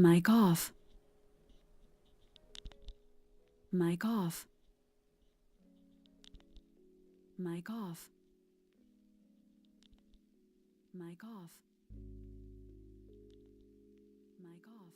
Mic off. Mic off. Mic off. Mic off. Mic off.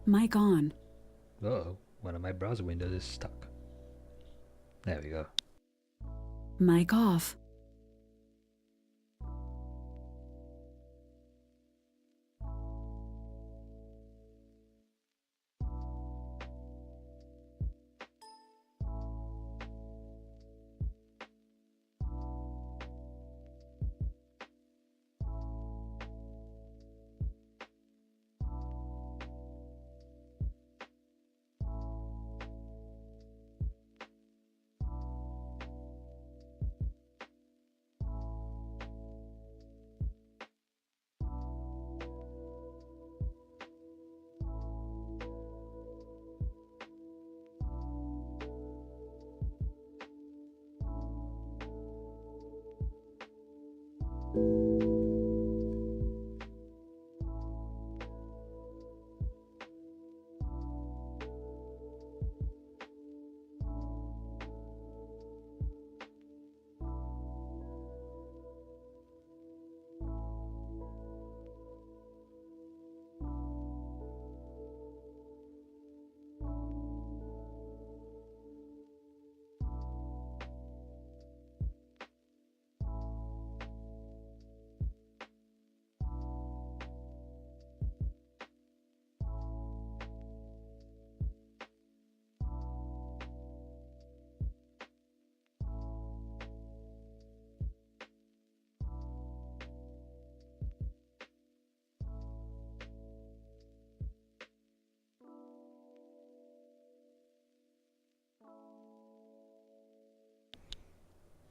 Mic on. Uh-oh, one of my browser windows is stuck. There we go. Mic off.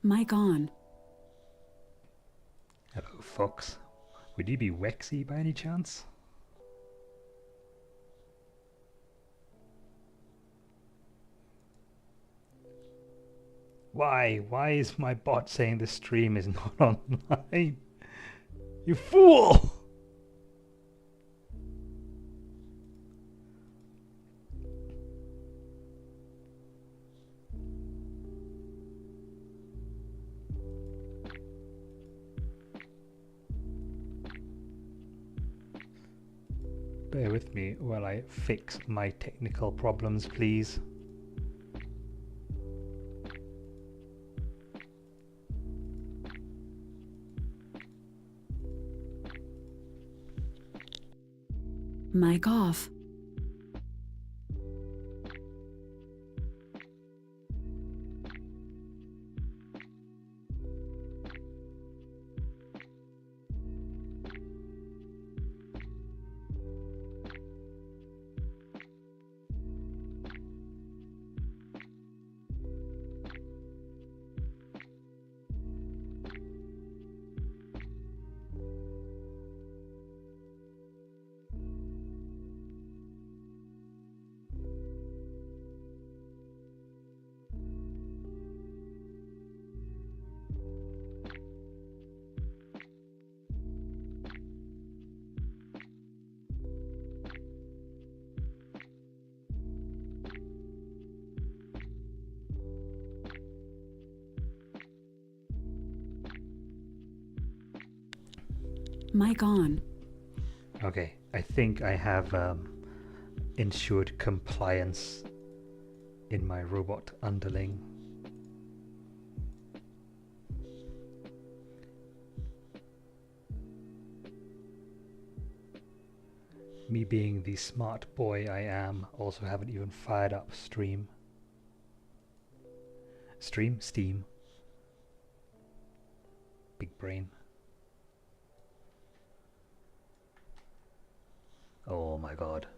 Mic on. Hello, Fox. Would you be Wexy by any chance? Why? Why is my bot saying the stream is not online? You fool! bear with me while I fix my technical problems, please. Mic off. Mic on. Okay, I think I have ensured compliance in my robot underling. Me being the smart boy I am, also haven't even fired up Steam. Big brain. Oh my god.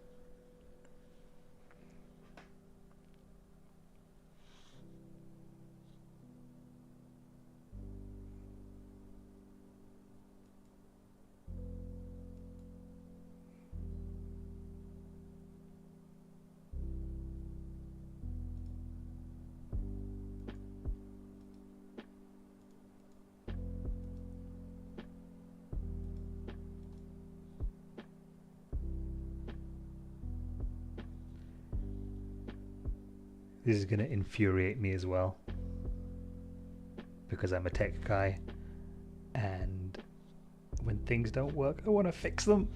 This is going to infuriate me as well, because I'm a tech guy, and when things don't work, I want to fix them.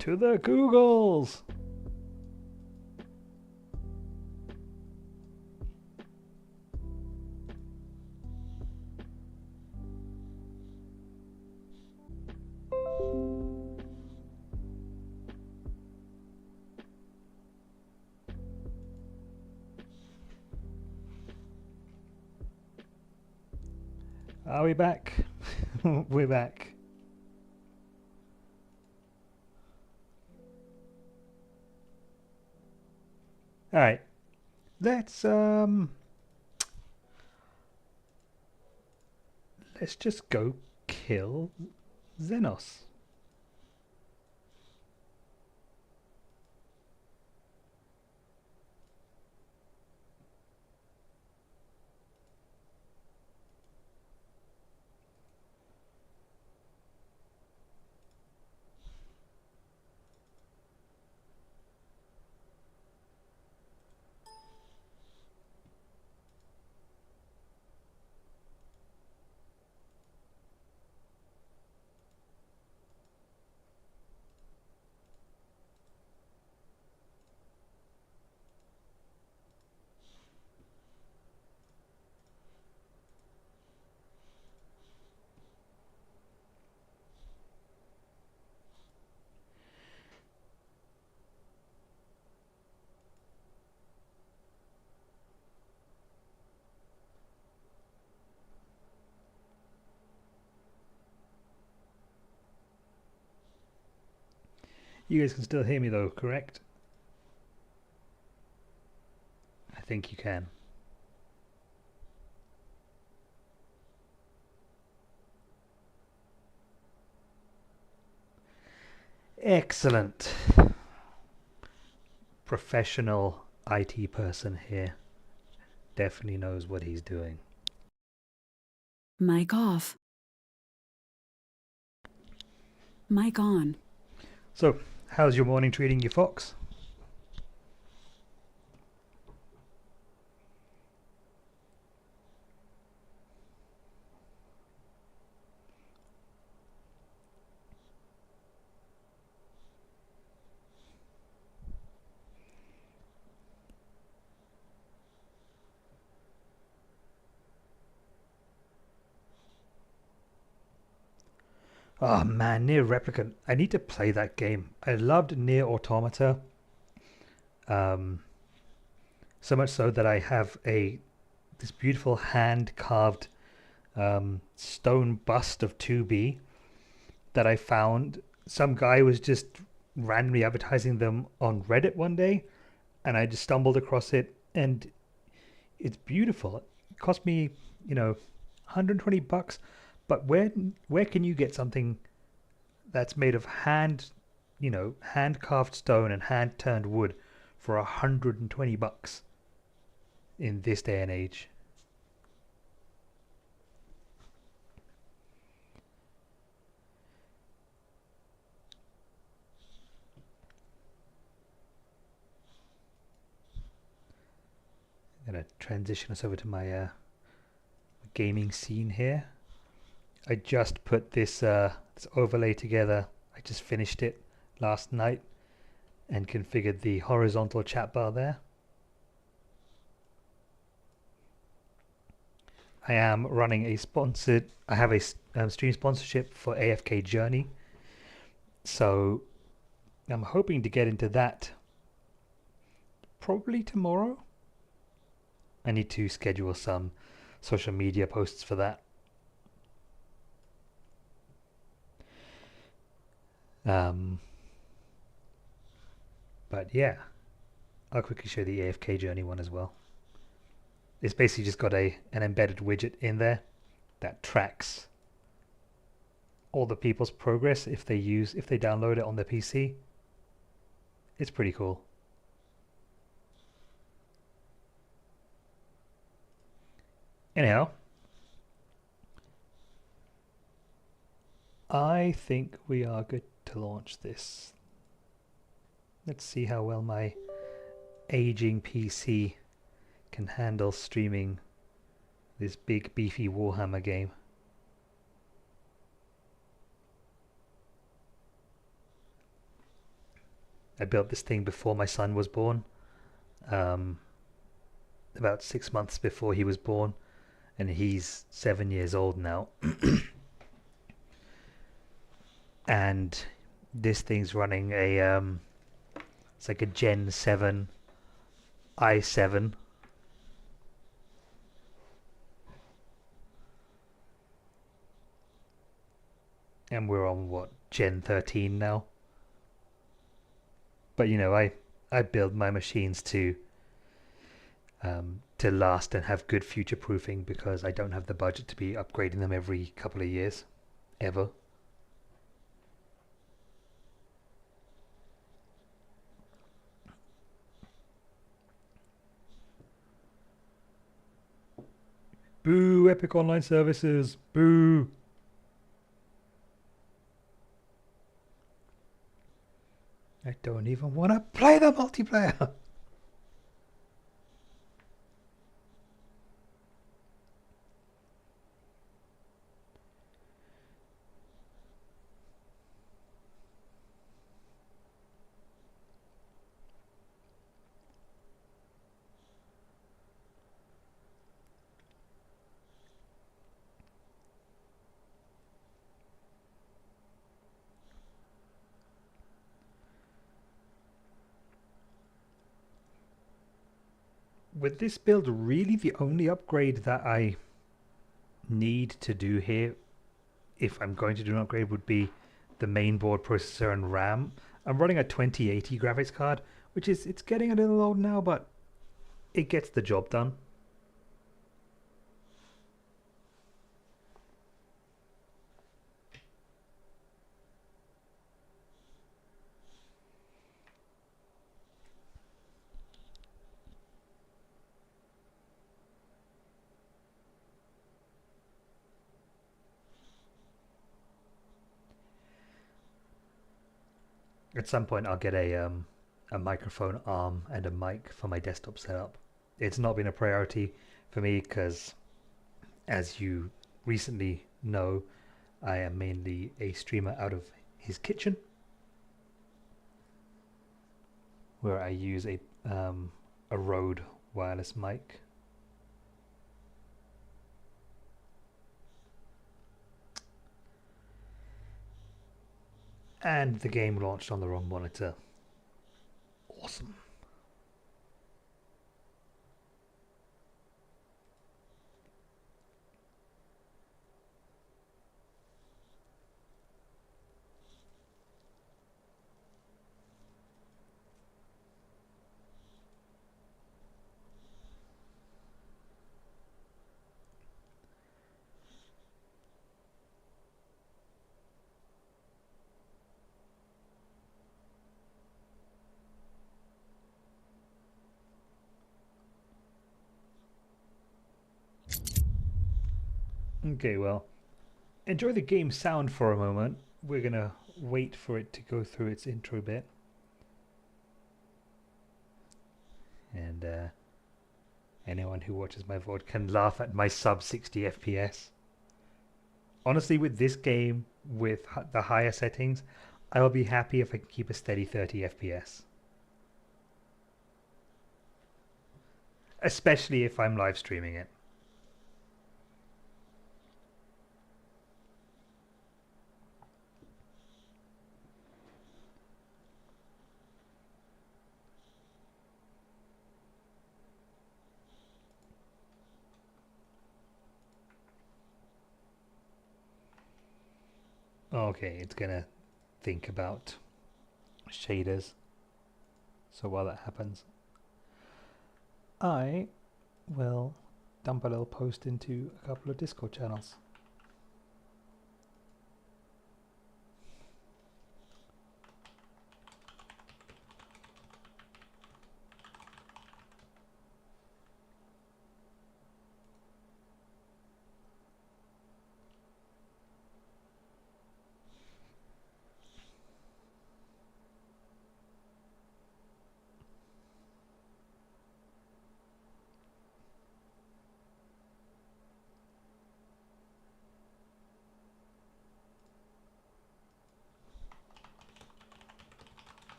To the Googles! Are we back? We're back. Alright. Let's just go kill XENOS. You guys can still hear me though, correct? I think you can. Excellent. Professional IT person here. Definitely knows what he's doing. Mic off. Mic on. So, How's your morning treating you, Fox? Oh man, Near Replicant. I need to play that game. I loved Near Automata. Um, so much so that I have this beautiful hand carved stone bust of 2B that I found. Some guy was just randomly advertising them on Reddit one day, and I just stumbled across it, and it's beautiful. It cost me, 120 bucks, but where can you get something that's made of hand carved stone and hand turned wood for 120 bucks in this day and age? I'm gonna transition us over to my gaming scene here. I just put this overlay together. I just finished it last night and configured the horizontal chat bar there. I am running I have a stream sponsorship for AFK Journey, so I'm hoping to get into that probably tomorrow. I need to schedule some social media posts for that. But yeah, I'll quickly show the AFK Journey one as well. It's basically just got an embedded widget in there that tracks all the people's progress if they download it on their PC. It's pretty cool. Anyhow, I think we are good to launch this. Let's see how well my aging PC can handle streaming this big beefy Warhammer game. I built this thing before my son was born, about 6 months before he was born, and he's 7 years old now. And this thing's running it's like a Gen 7 i7. And we're on what, Gen 13 now? But I build my machines to last and have good future proofing, because I don't have the budget to be upgrading them every couple of years, ever. Boo, Epic Online Services, boo. I don't even want to play the multiplayer. With this build, really the only upgrade that I need to do here, if I'm going to do an upgrade, would be the main board processor and RAM. I'm running a 2080 graphics card, which it's getting a little old now, but it gets the job done. At some point, I'll get a microphone arm and a mic for my desktop setup. It's not been a priority for me because, as you recently know, I am mainly a streamer out of his kitchen, where I use a Rode wireless mic. And the game launched on the wrong monitor. Awesome. Okay, well, enjoy the game sound for a moment. We're gonna wait for it to go through its intro bit. And anyone who watches my VOD can laugh at my sub 60 FPS. Honestly, with this game, with the higher settings, I will be happy if I can keep a steady 30 FPS. Especially if I'm live streaming it. Okay, it's gonna think about shaders. So while that happens, I will dump a little post into a couple of Discord channels.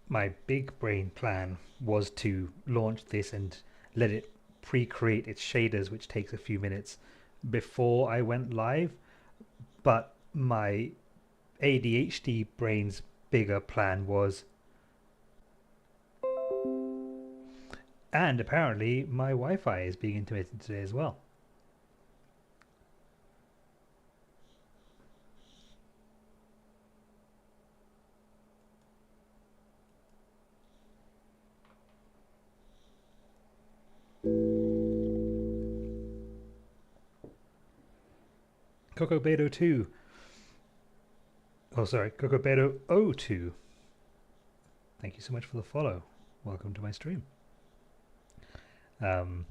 My big brain plan was to launch this and let it pre-create its shaders, which takes a few minutes before I went live. But my ADHD brain's bigger plan was, and apparently my Wi-Fi is being intermittent today as well. Coco Beto 2. Oh, sorry, Coco Beto 02. Thank you so much for the follow. Welcome to my stream. Not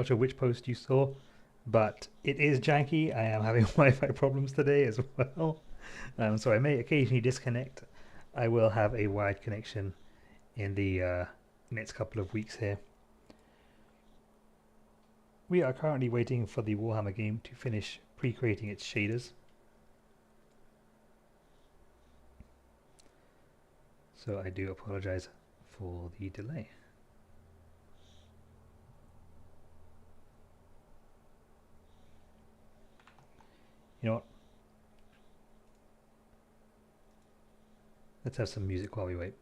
sure which post you saw, but it is janky. I am having Wi-Fi problems today as well. So I may occasionally disconnect. I will have a wired connection in the next couple of weeks here. We are currently waiting for the Warhammer game to finish pre-creating its shaders. So I do apologize for the delay. You know what? Let's have some music while we wait.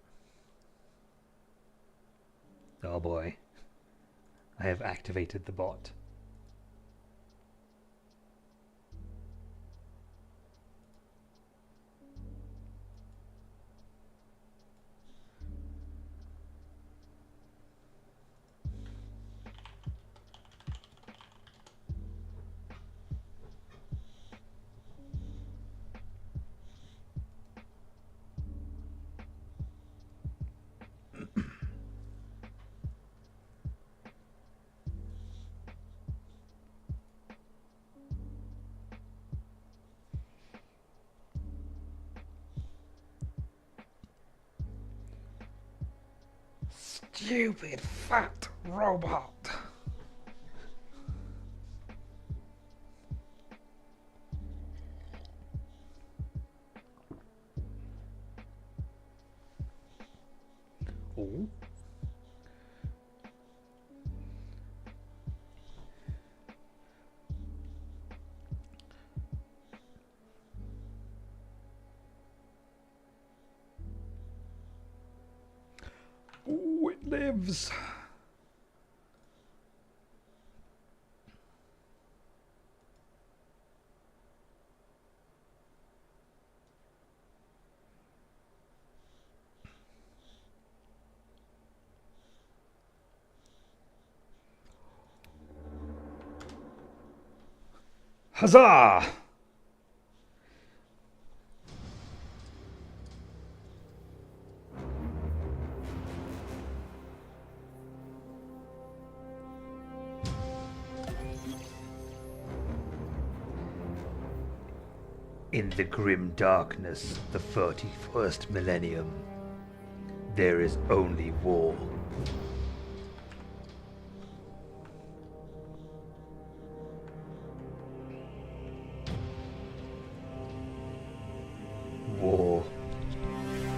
Oh boy. I have activated the bot. Stupid fat robot. Oh. Ooh, it lives. Huzzah! In the grim darkness of the 41st millennium, there is only war. War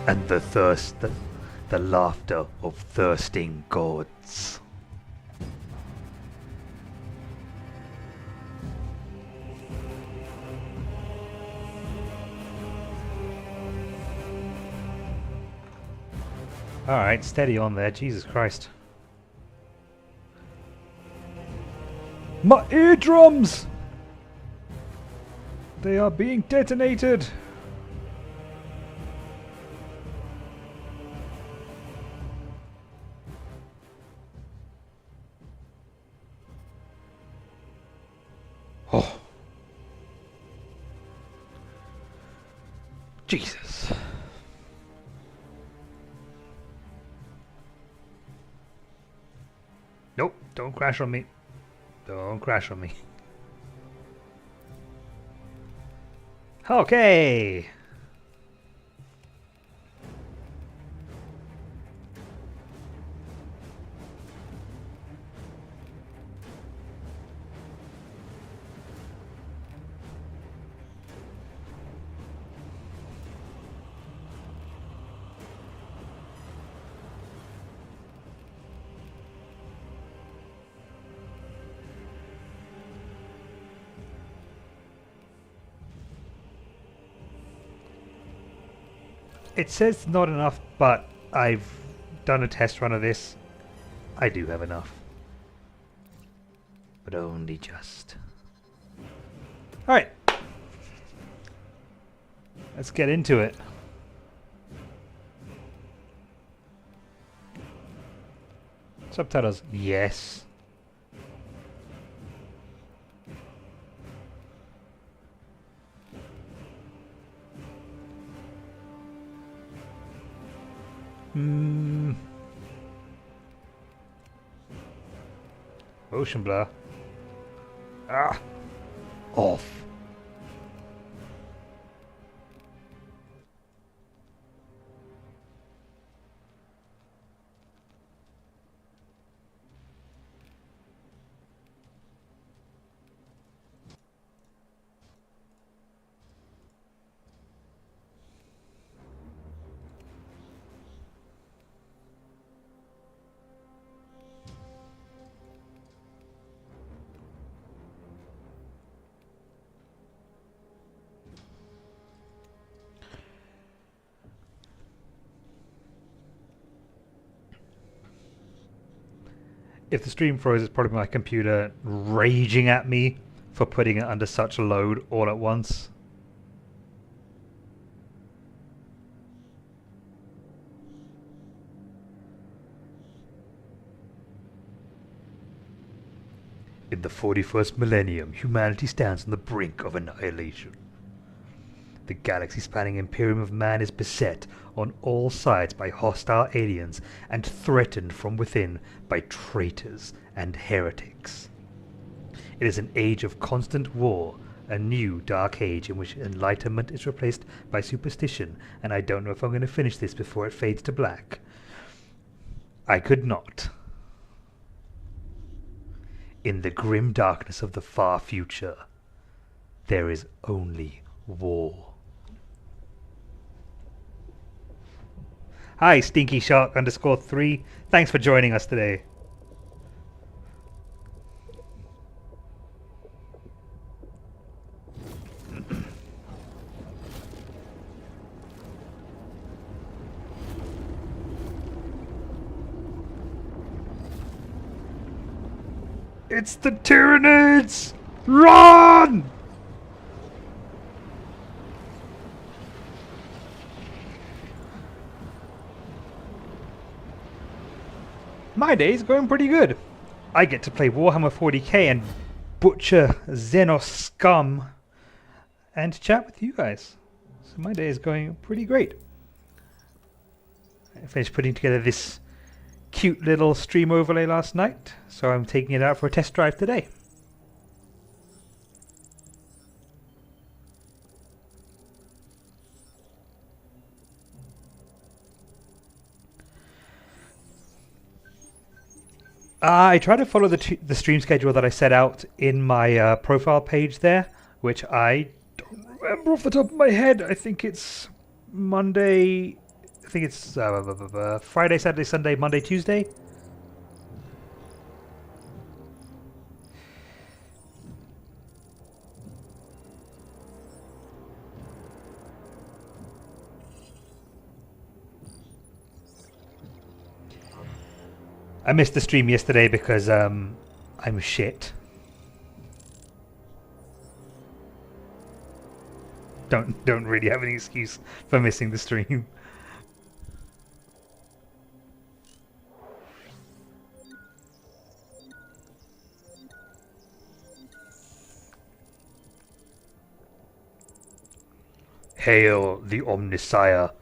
and the thirst, the laughter of thirsting gods. Alright, steady on there, Jesus Christ. My eardrums! They are being detonated! Oh. Jesus. Nope, don't crash on me. Don't crash on me. Okay. It says not enough, but I've done a test run of this. I do have enough. But only just. Alright. Let's get into it. Subtitles, yes. Motion blur. Ah! Off. If the stream froze, it's probably my computer raging at me for putting it under such a load all at once. In the 41st millennium, humanity stands on the brink of annihilation. The galaxy-spanning imperium of man is beset on all sides by hostile aliens and threatened from within by traitors and heretics. It is an age of constant war, a new dark age in which enlightenment is replaced by superstition, and I don't know if I'm going to finish this before it fades to black. I could not. In the grim darkness of the far future, there is only war. Hi, Stinky Shark _3. Thanks for joining us today. It's the Tyranids! Run! My day's going pretty good. I get to play Warhammer 40K and butcher XENOS scum and chat with you guys. So my day is going pretty great. I finished putting together this cute little stream overlay last night, so I'm taking it out for a test drive today. I try to follow the stream schedule that I set out in my profile page there, which I don't remember off the top of my head. I think it's Monday. I think it's Friday, Saturday, Sunday, Monday, Tuesday. I missed the stream yesterday because I'm shit. Don't really have any excuse for missing the stream. Hail the Omnisire.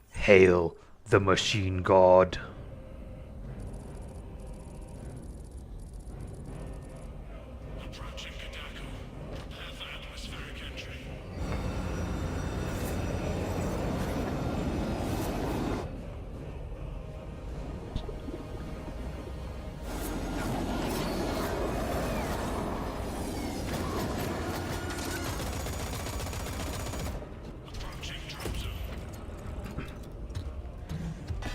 Hail the Machine God.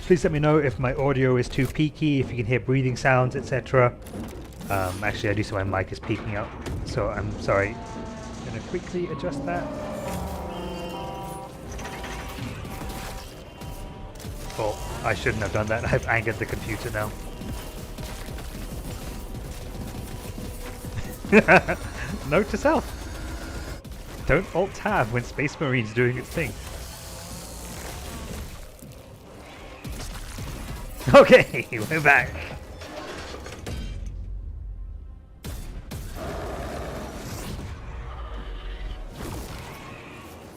Please let me know if my audio is too peaky, if you can hear breathing sounds, etc. Actually, I do see my mic is peaking up, so I'm sorry. I'm going to quickly adjust that. Oh, I shouldn't have done that. I've angered the computer now. Note to self. Don't Alt-Tab when Space Marine's doing its thing. Okay, we're back.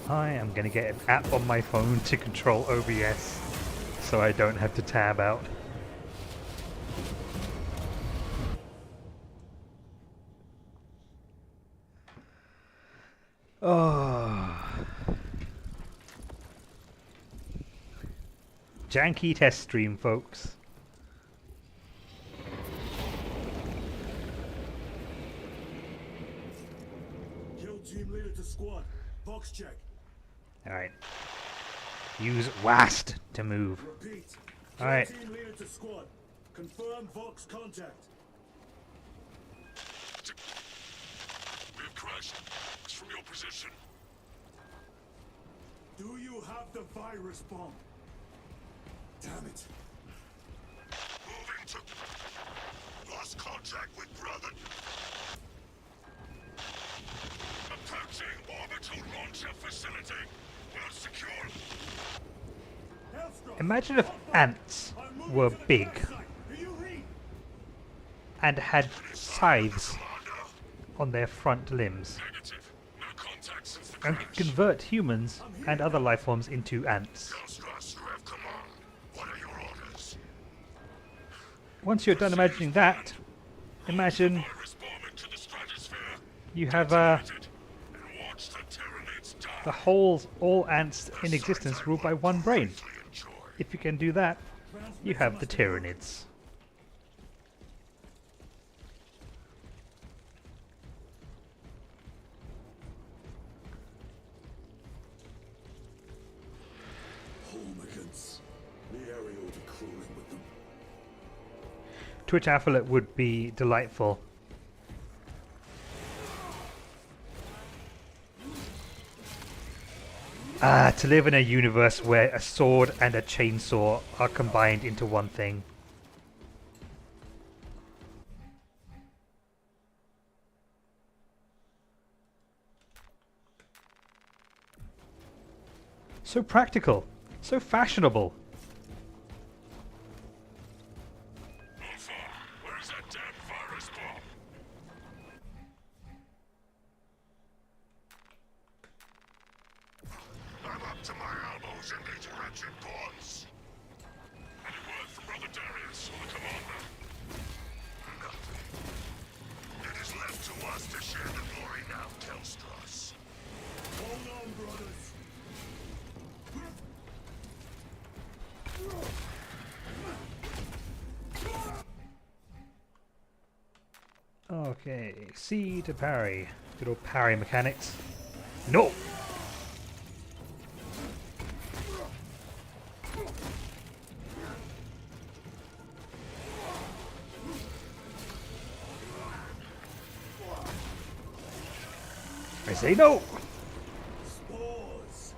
I am going to get an app on my phone to control OBS so I don't have to tab out. Oh. Janky test stream, folks. Kill team leader to squad. Box check. Alright. Use WAST to move. Repeat. Alright. Kill team leader to squad. Confirm Vox contact. We have crashed. It's from your position. Do you have the virus bomb? Damn it. Moving to... Lost contact with brother. Approaching orbital launcher facility. Well secure. Hellstorm. Imagine if ants were big Do you read? and had scythes on their front limbs Negative. No contact since the and crash. could convert humans and other life forms into ants. Ghost, you have command. What are your orders? Once you're done imagining that, imagine Virus bombing to the stratosphere. you have And watch the Tyranids die. all ants in existence ruled by one brain. Enjoy. If you can do that, You have the Tyranids. Hormigans. The area will be crawling with them. Twitch Affiliate would be delightful. Ah, to live in a universe where a sword and a chainsaw are combined into one thing. So practical, so fashionable. Alpha, where's that damn virus bomb? I'm up to my elbows in these wretched pawns. Any word from Brother Darius, the commander? Nothing. It is left to us to share the glory now, Telstros. Hold on, brothers. Okay, C to parry. Good old parry mechanics. No! I say no! Spores.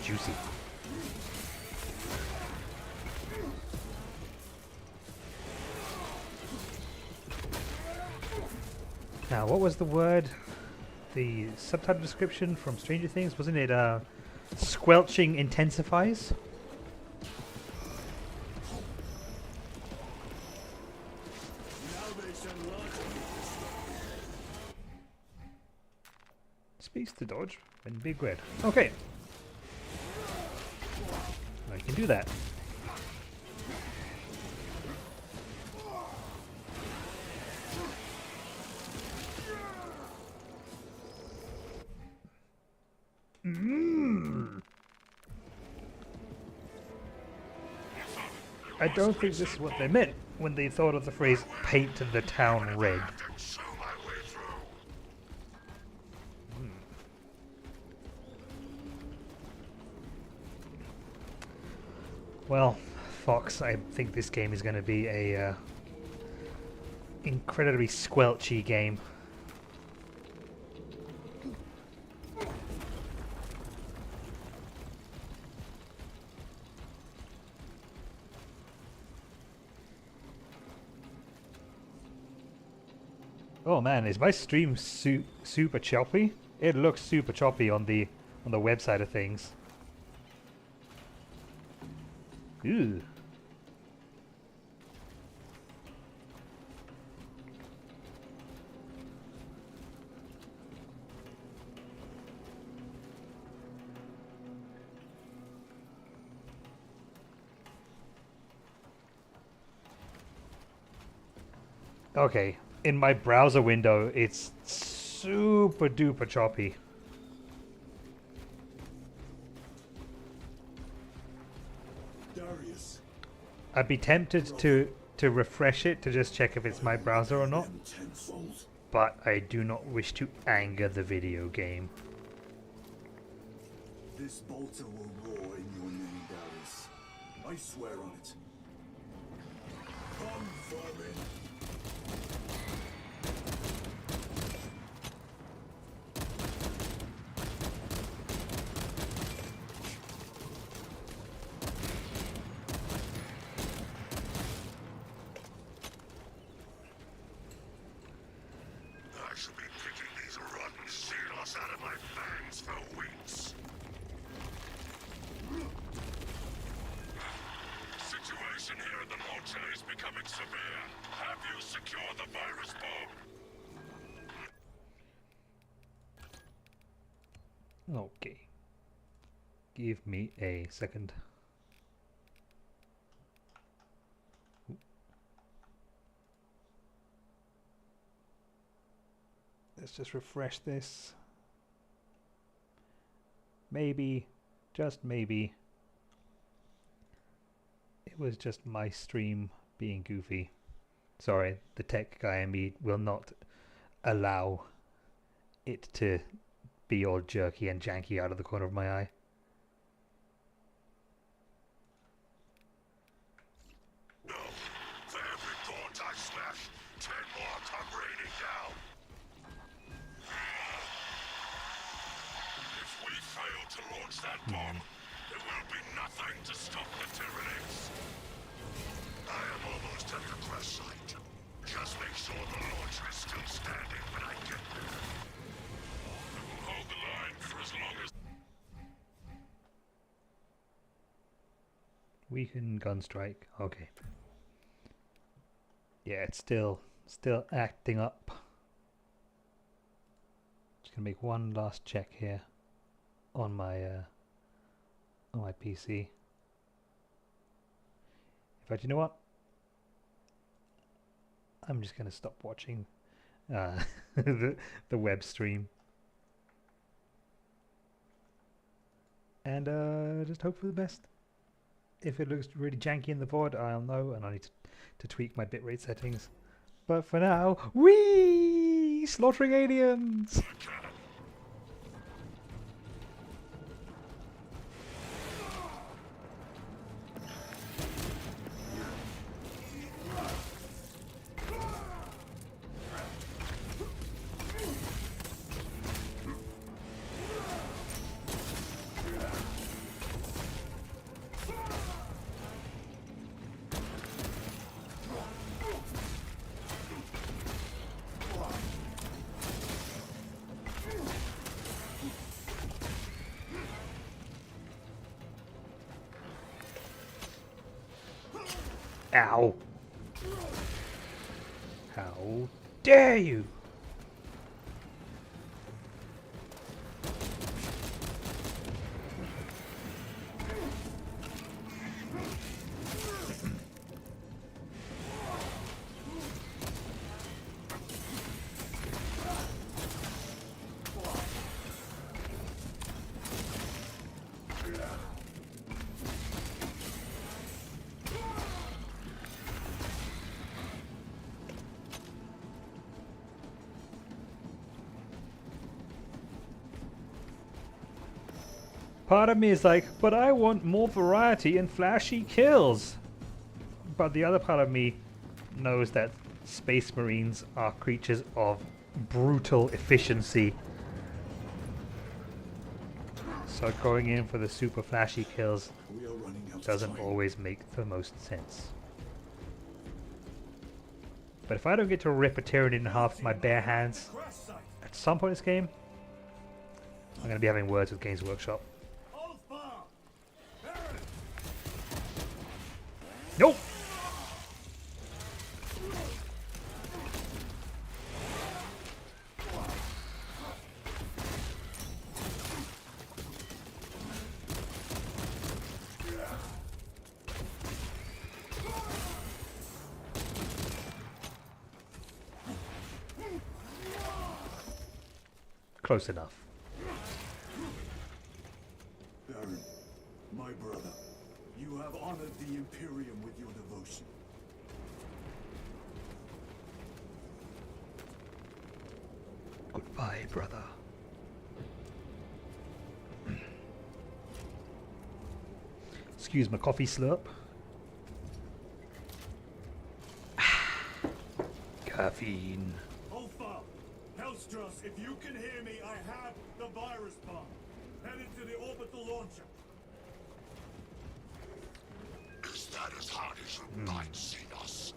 Juicy. Now, what was the word? The subtitle description from Stranger Things, wasn't it? Squelching intensifies? Now they send lots of Space to dodge and big red. Okay. I can do that. I don't think this is what they meant when they thought of the phrase paint the town red. Show my way through. Well, Fox, I think this game is going to be a incredibly squelchy game. Oh man, is my stream super choppy? It looks super choppy on the website of things. Ooh. Okay, in my browser window, it's super duper choppy. Darius. I'd be tempted to refresh it to just check if it's my browser or not, Them tenfold. but I do not wish to anger the video game. This bolter will roar in your name, Darius. I swear on it. Come, vermin. I shall be picking these rotten XENOS out of my fangs for weeks. Situation here at the motel is becoming severe. Have you secured the virus bomb? Okay. Give me a second. Let's just refresh this. Maybe, just maybe, it was just my stream being goofy. Sorry, the tech guy in me will not allow it to be all jerky and janky out of the corner of my eye. No. For every thought I smash, 10 more come raining down. If we fail to launch that bomb, there will be nothing to stop the Tyranids. I am almost at the crash site. Just make sure the launcher is still standing when I get there. I will hold the line for as long as... Weaken gun strike. Okay. Yeah, it's still acting up. Just gonna make one last check here on my PC. In fact, you know what? I'm just gonna stop watching the web stream and just hope for the best. If it looks really janky in the VOD, I'll know, and I need to tweak my bitrate settings. But for now, whee! Slaughtering aliens! Ow! How dare you! Part of me is like, but I want more variety and flashy kills. But the other part of me knows that Space Marines are creatures of brutal efficiency. So going in for the super flashy kills We are running out of doesn't time. always make the most sense. But if I don't get to rip a Tyranid in half with my bare hands Crash site. at some point in this game, I'm going to be having words with Games Workshop. Hold fire. Baron. Nope! Close enough. Baron, my brother, you have honored the Imperium with your devotion. Goodbye, brother. Excuse my coffee slurp. Caffeine. Alpha, Hellstros, if you can hear me, I have the virus bomb. Headed to the orbital launcher. Is that as hard as you might XENOS?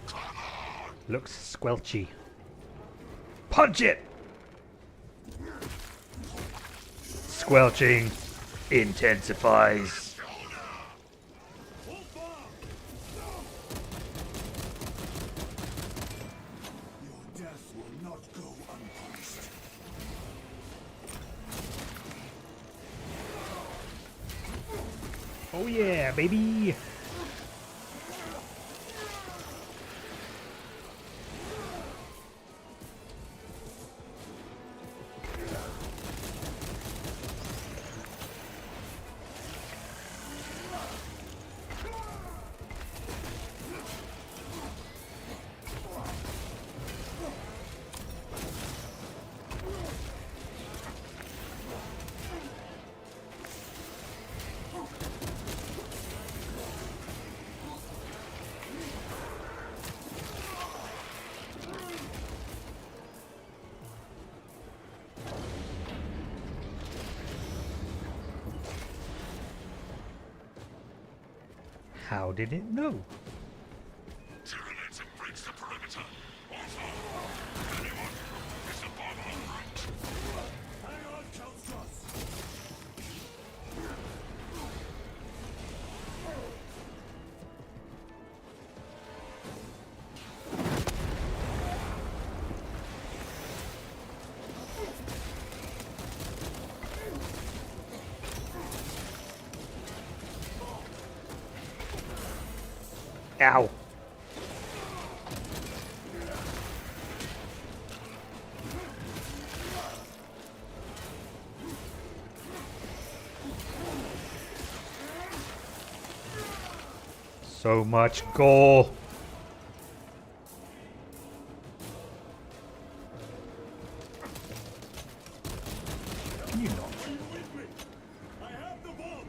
Come on! Looks squelchy. Punch it! Squelching intensifies. Hold fire. Your death will not go unpunished. Oh yeah, baby! How did it know? Tyranids and breaks the perimeter. Also, anyone is a bomb en route. Hang on, Kelstros! Ow. So much gore. Can you not? Are you with me? I have the bomb!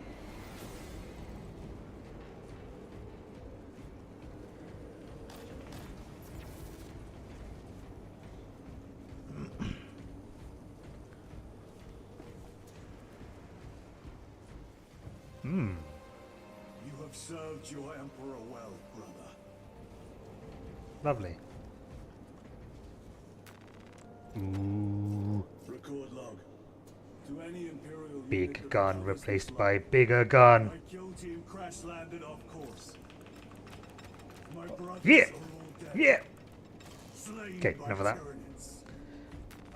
You have served your Emperor well, brother. Lovely. Ooh. Record log. To any Imperial unit Big that gun recovers replaced this by log, bigger gun. my kill team crash landed off course. My brothers Yeah. are all dead. Yeah. Slain Okay, by enough of that. Tyranids.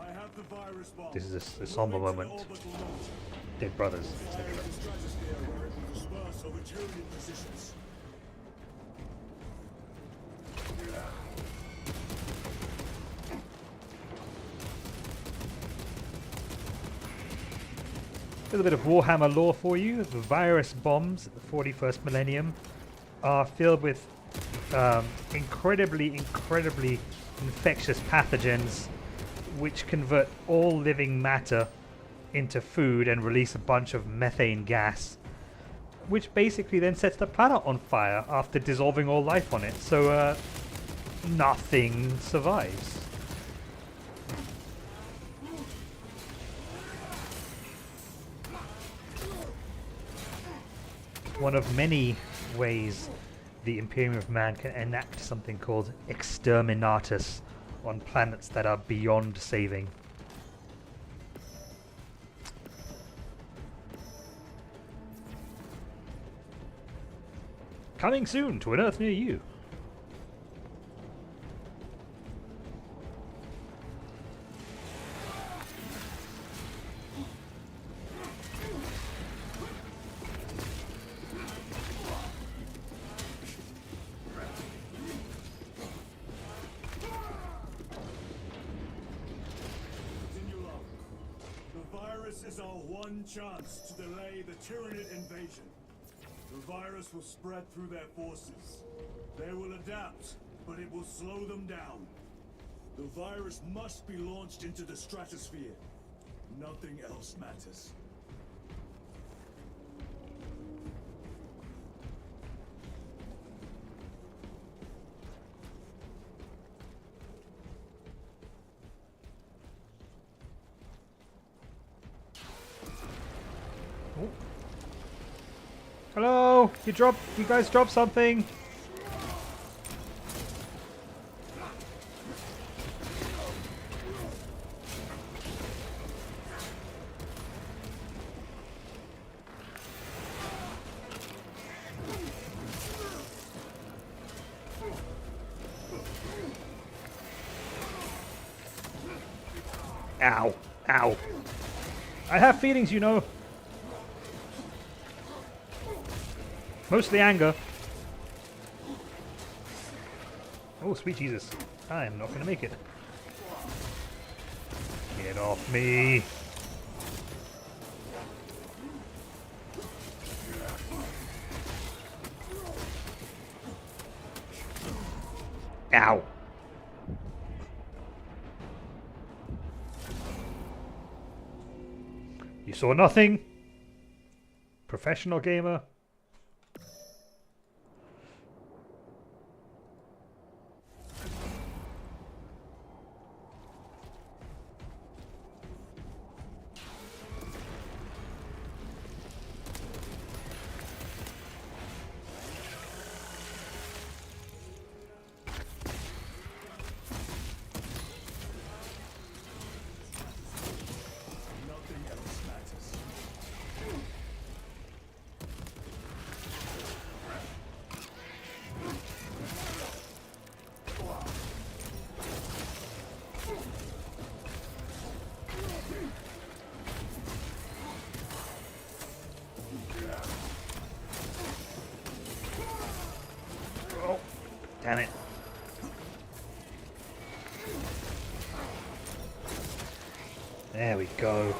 I have the virus bomb. This is a somber Moving to the moment. orbital launcher. Dead brothers, Fire etc. the stratosphere where it will disperse over Tyranid positions. A little bit of Warhammer lore for you. The virus bombs at the 41st millennium are filled with incredibly infectious pathogens which convert all living matter into food and release a bunch of methane gas, which basically then sets the planet on fire after dissolving all life on it. So nothing survives. One of many ways the Imperium of Man can enact something called exterminatus on planets that are beyond saving. Coming soon to an Earth near you. Continue on. The virus is our one chance to delay the Tyranid invasion. The virus will spread through their forces. They will adapt, but it will slow them down. The virus must be launched into the stratosphere. Nothing else matters. Hello, you guys dropped something. Ow, ow. I have feelings, you know. Mostly anger. Oh, sweet Jesus. I am not going to make it. Get off me. Ow. You saw nothing? Professional gamer? Damn it. There we go.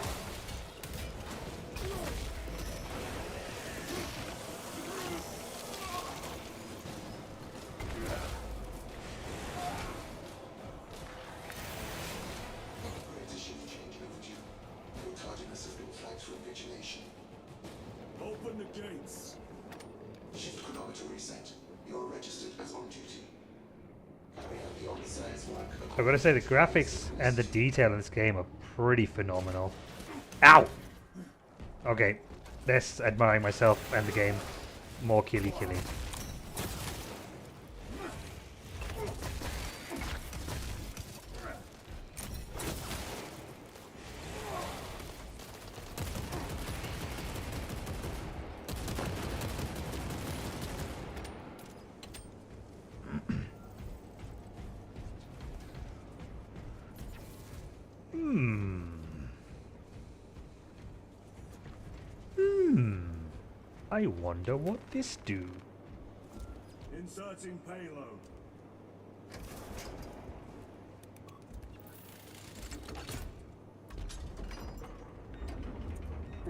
Open the gates. Shift chronometer reset. You're registered as on duty. Carry out the on-science work. I've got to say the graphics and the detail in this game are pretty phenomenal. Ow! Okay, less admiring myself and the game, more killy. I wonder what this do. Inserting payload.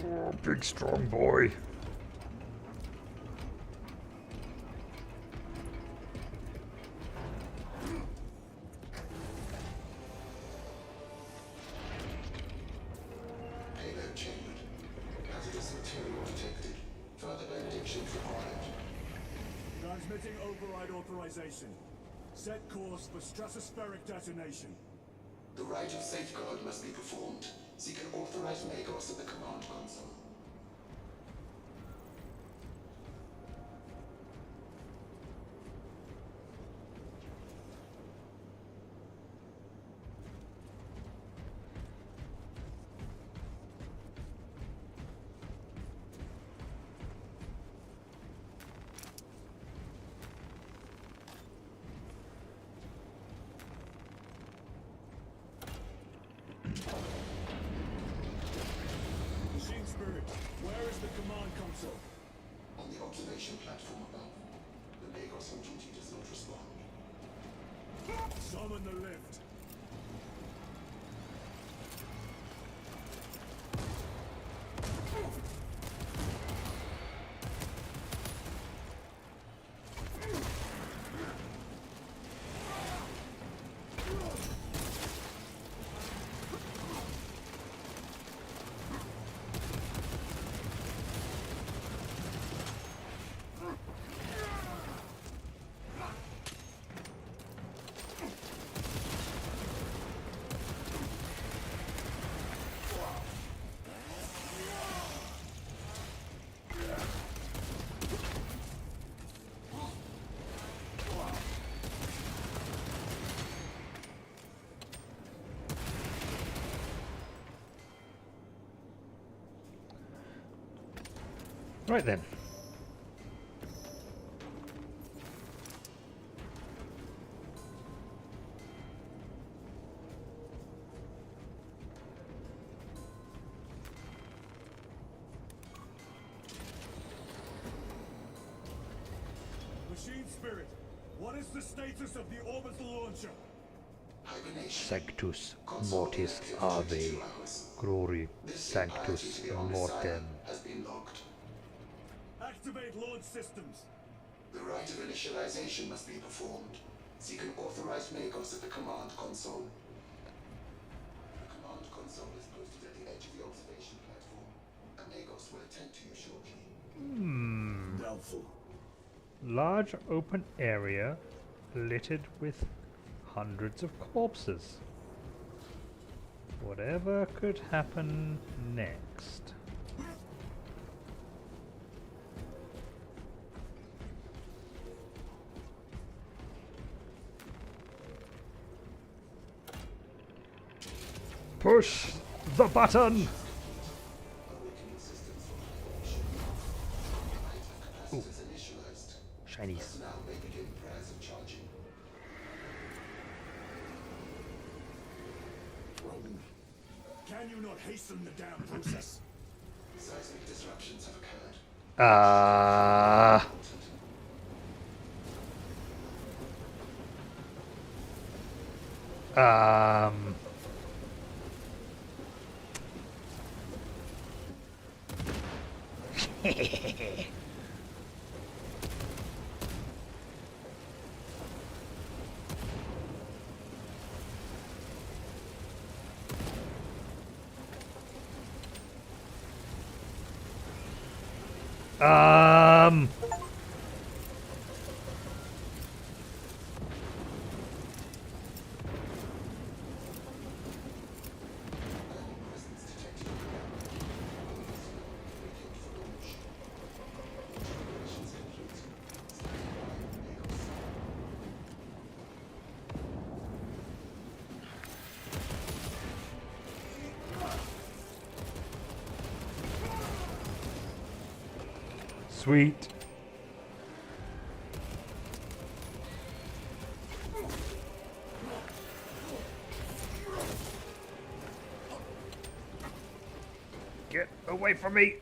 Oh, big strong boy. Payload chambered. Hazardous material detected. Further benedictions required. Transmitting override authorization. Set course for stratospheric detonation. The rite of safeguard must be performed. Seek an authorized Magos at the command console. Machine Spirit, where is the command console? On the observation platform above. The Magos on duty does not respond. Summon the lift. Right then. Machine Spirit, what is the status of the orbital launcher? Hibernation. Sanctus mortis ave, glory sanctus mortem. Has been logged. Activate launch systems. The rite of initialization must be performed. Seek an authorized Magos at the command console. The command console is posted at the edge of the observation platform. A Magos will attend to you shortly. Doubtful. Large open area littered with hundreds of corpses. Whatever could happen next. Push the button! Awakening systems for hibernation. Capacitors initialized. Shinies. Now may begin prayers of charging. Can you not hasten the damn process? Seismic disruptions have occurred. Um. Um. Sweet. Get away from me.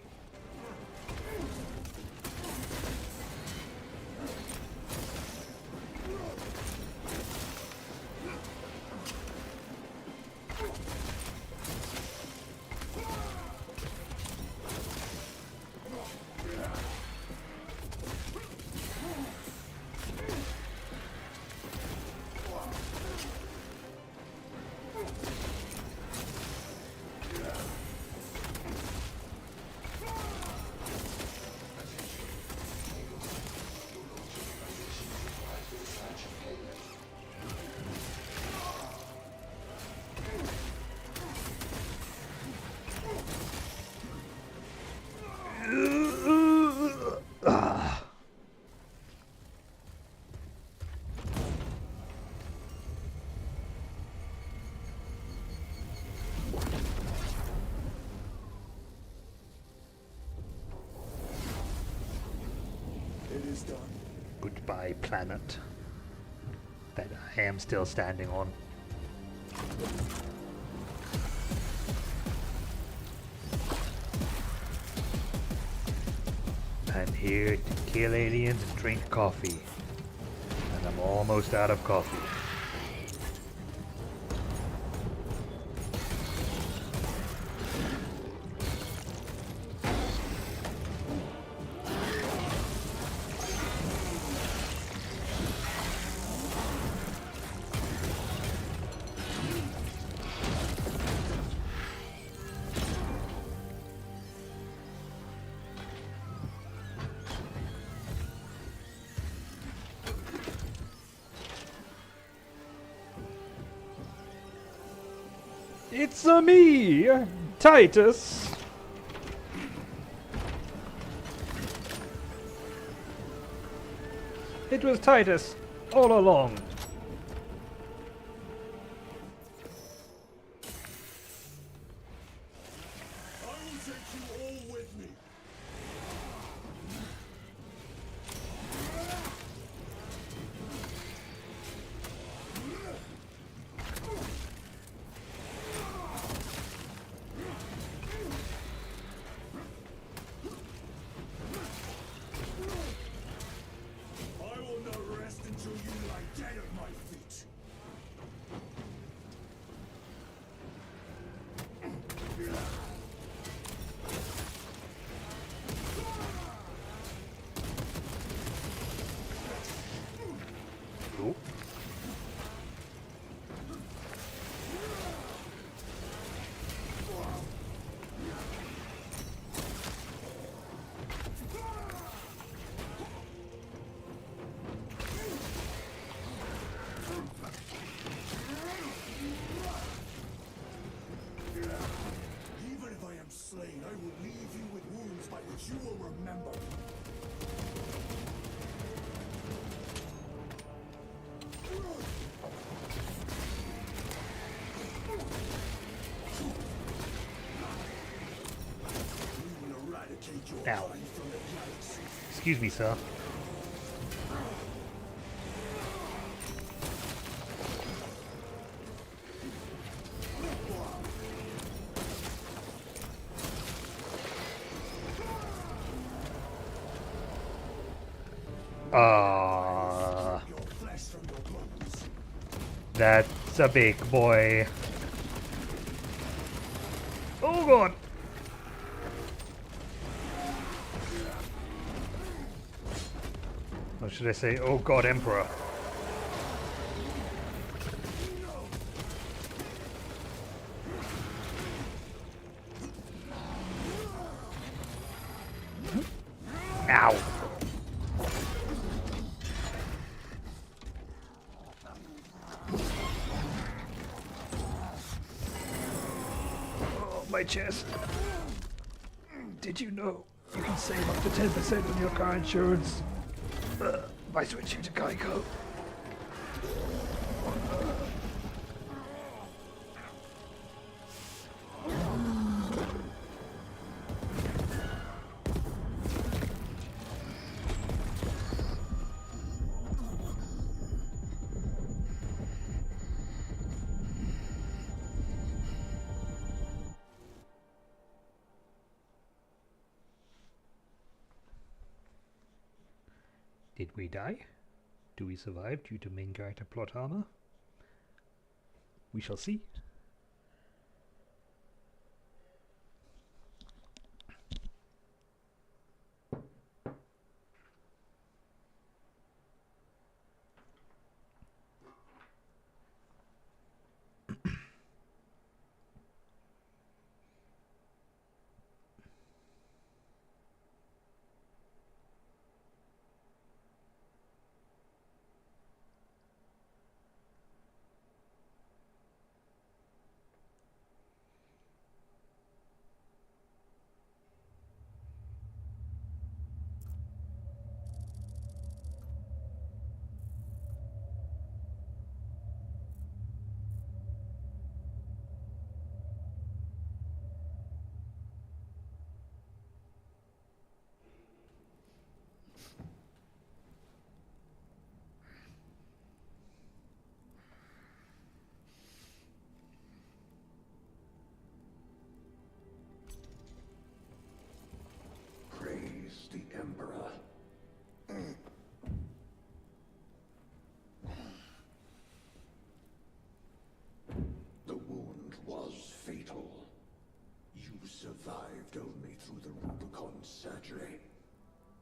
It is done. Goodbye, planet. That I am still standing on. I'm here to kill aliens and drink coffee. And I'm almost out of coffee. It's me, Titus. It was Titus all along. I will take you all with me. I will not rest until you lie dead at my feet. Oh. Even if I am slain, I will leave you with wounds by which you will remember. We will eradicate your Ow. kind from the galaxy. Excuse me, sir. Your flesh from your bones. That's It's a big boy. Oh god! Or should I say, oh god, Emperor? Ow! Oh, my chest. Did you know you can save up to 10% on your car insurance by switching to Geico? Did we die? Do we survive due to main character plot armor? We shall see. Praise the Emperor. The wound was fatal. You survived only through the Rubicon surgery.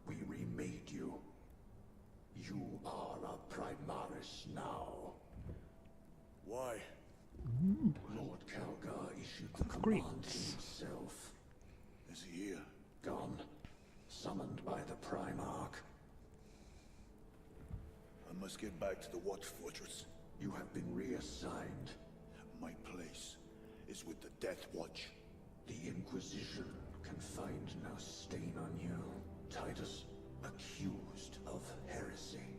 We remade you. You are a Primaris now. Why? Lord Calgar issued the Great. command himself. Is he here? Gone. Summoned by the Primarch. I must get back to the Watch Fortress. You have been reassigned. My place is with the Death Watch. The Inquisition can find no stain on you. Titus, accused of heresy.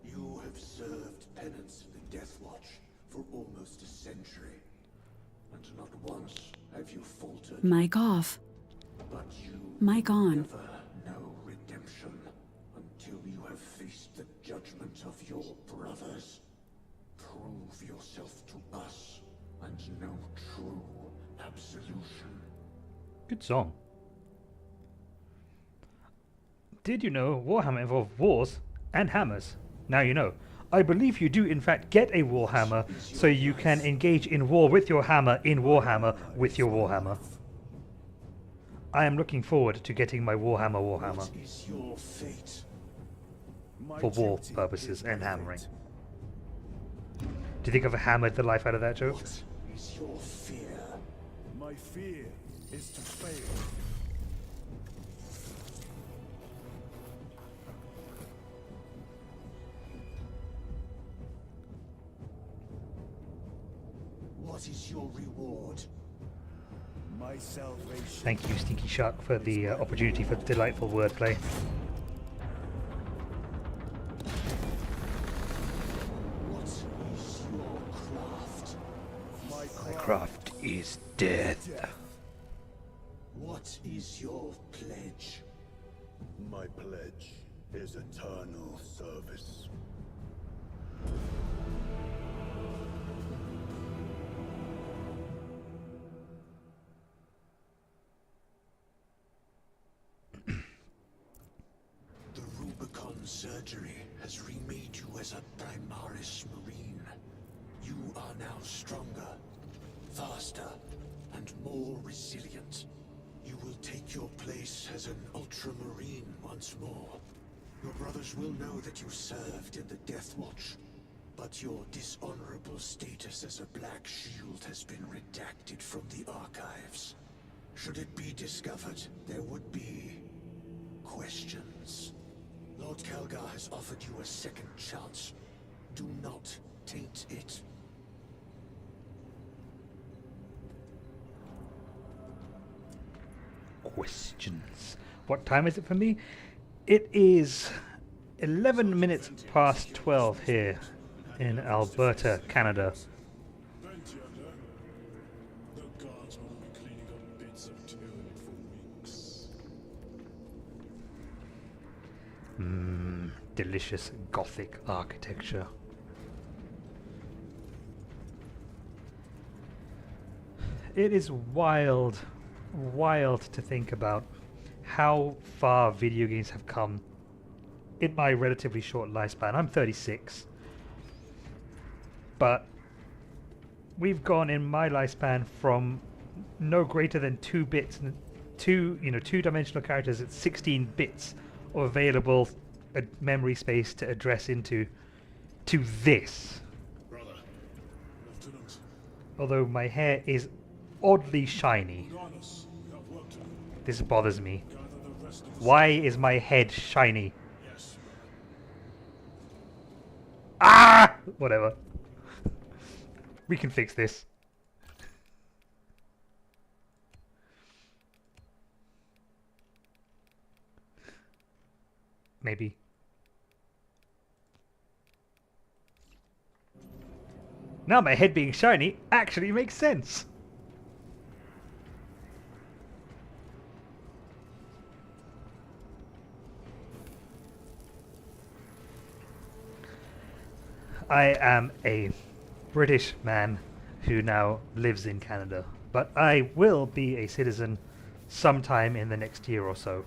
You have served penance in the Death Watch for almost a century. And not once have you faltered. Mic off. But you Mic on. never know redemption until you have faced the judgment of your brothers. Prove yourself to us and know true absolution. Good song. Did you know Warhammer involved wars and hammers? Now you know. I believe you do in fact get a Warhammer, so you can engage in war with your hammer in Warhammer with your Warhammer. I am looking forward to getting my Warhammer What is your fate? for war purposes and hammering. Do you think I've hammered the life out of that joke? What is your fear? My fear is to fail. What is your reward? My salvation. Thank you, Stinky Shark, for the opportunity for delightful wordplay. What is your craft? My craft is death. What is your pledge? My pledge is eternal service. The Rubicon surgery has remade you as a Primaris Marine. You are are now stronger, faster, and more resilient. You will take your place as an Ultramarine once more. Your brothers will know that you served in the Death Watch, but your dishonorable status as a Black Shield has been redacted from the archives. Should it be discovered, there would be questions. Lord Kalgar has offered you a second chance. Do not taint it. Questions. What time is it for me? It is 11 minutes past 12 here in Alberta, Canada. Vent yonder. The guards will be cleaning up bits of tyranny for weeks. Delicious Gothic architecture. It is wild to think about how far video games have come in my relatively short lifespan. I'm 36. But we've gone in my lifespan from no greater than 2 bits, two-dimensional characters at 16 bits of available memory space to address into, to this. Brother, Lieutenant. Although my hair is oddly shiny. Garnus, we have work to do. This bothers me. Gather the rest of the Why is my head shiny? Yes, Ah! Whatever. We can fix this. Maybe. Now my head being shiny actually makes sense. I am a British man who now lives in Canada, but I will be a citizen sometime in the next year or so.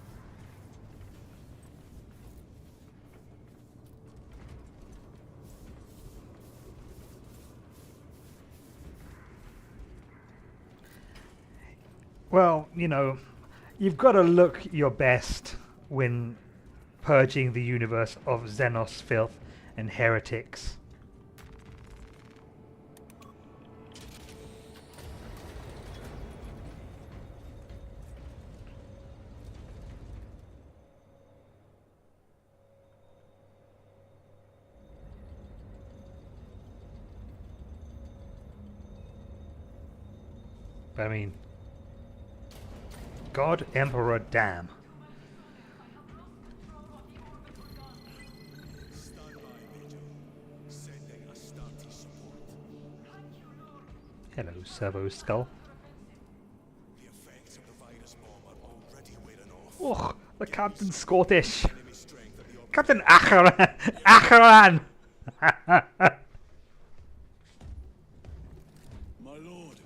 Well, you've got to look your best when purging the universe of XENOS, filth, and heretics. I mean, God Emperor damn. Stand by, Major. Sending Astarte support. Hello, Servo Skull. The effects of the virus bomb are already wearing off. Oh, the Captain's Scottish. Enemy strength at the Captain Acheran! Acheran! My lord.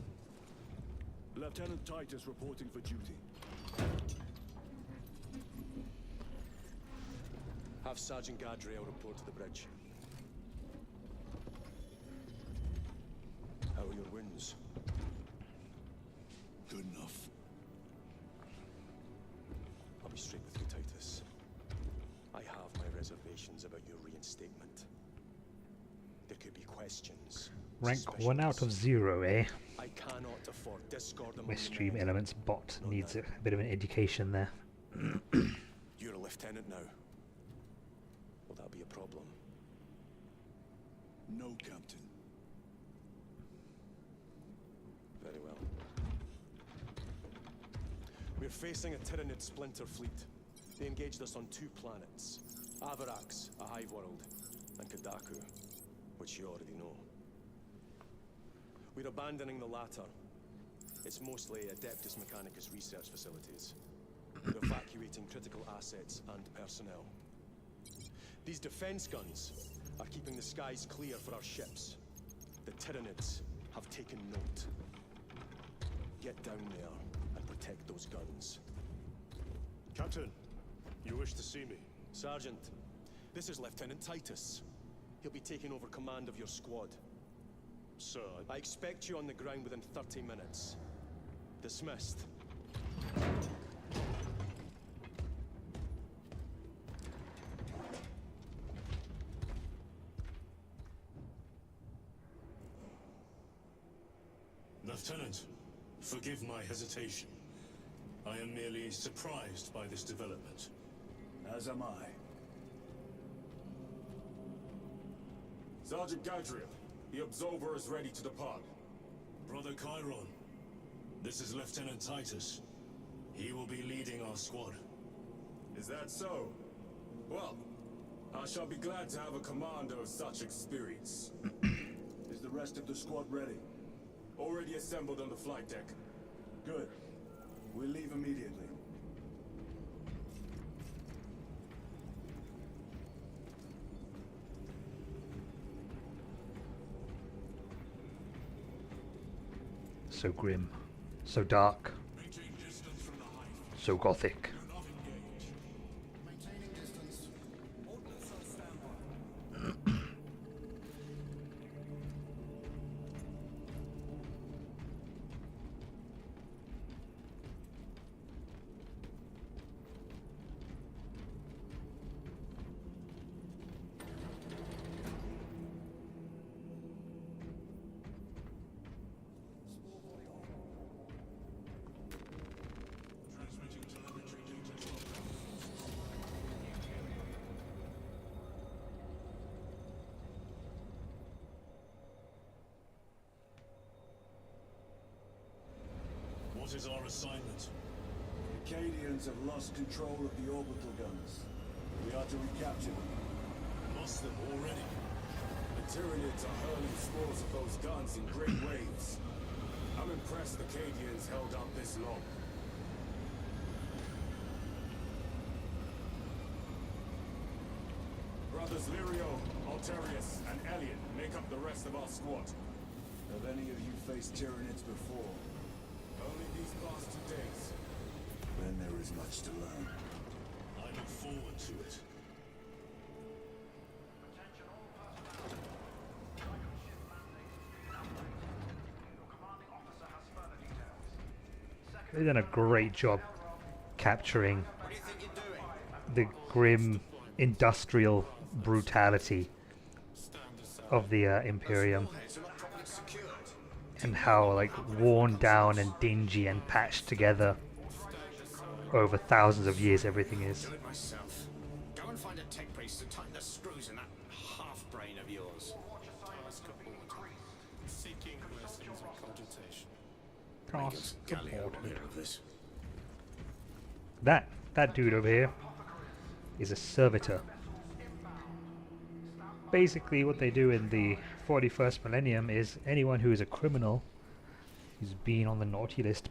Lieutenant Titus reporting for duty. Have Sergeant Gadriel report to the bridge. How are your wounds? Good enough. I'll be straight with you, Titus. I have my reservations about your reinstatement. There could be questions. Rank 1 out of 0, eh? I cannot afford discord among My the Stream men. Elements bot needs a bit of an education there. You're a lieutenant now. Will that be a problem? No, Captain. Very well. We're facing a Tyranid splinter fleet. They engaged us on 2 planets. Avarax, a hive world, and Kadaku, which you already know. We're abandoning the latter. It's mostly Adeptus Mechanicus research facilities. We're evacuating critical assets and personnel. These defense guns are keeping the skies clear for our ships. The Tyranids have taken note. Get down there and protect those guns. Captain, you wish to see me? Sergeant, this is Lieutenant Titus. He'll be taking over command of your squad. Sir, I expect you on the ground within 30 minutes. Dismissed. Lieutenant, forgive my hesitation. I am merely surprised by this development. As am I. Sergeant Gadriel, the Absolver is ready to depart. Brother Chiron, this is Lieutenant Titus. He will be leading our squad. Is that so? Well, I shall be glad to have a commander of such experience. Is the rest of the squad ready? Already assembled on the flight deck. Good. We'll leave immediately. So grim, so dark, Maintain distance from the hive. so gothic. Do not engage. Maintaining distance. Ordnance on standby. Transmitting telemetry data to What is our assignment? The Acadians have lost control of the orbital guns. We are to recapture them. Lost them already? The Tyranids are hurling scores of those guns in great waves. I'm impressed the Acadians held up this long. Brothers Lirio, Alterius, and Elliot make up the rest of our squad. Have any of you faced Tyranids before? Only these past 2 days. Then there is much to learn. I look forward to it. They've done a great job capturing the grim industrial brutality of the Imperium, and how like worn down and dingy and patched together over thousands of years everything is. Do it myself. Go and find a tech priest to tighten the screws in that half-brain of yours. Seeking lessons of cogitation. Task Galileo aboard. aware of this. That dude over here is a servitor. Basically what they do in the 41st millennium is anyone who is a criminal who's been on the naughty list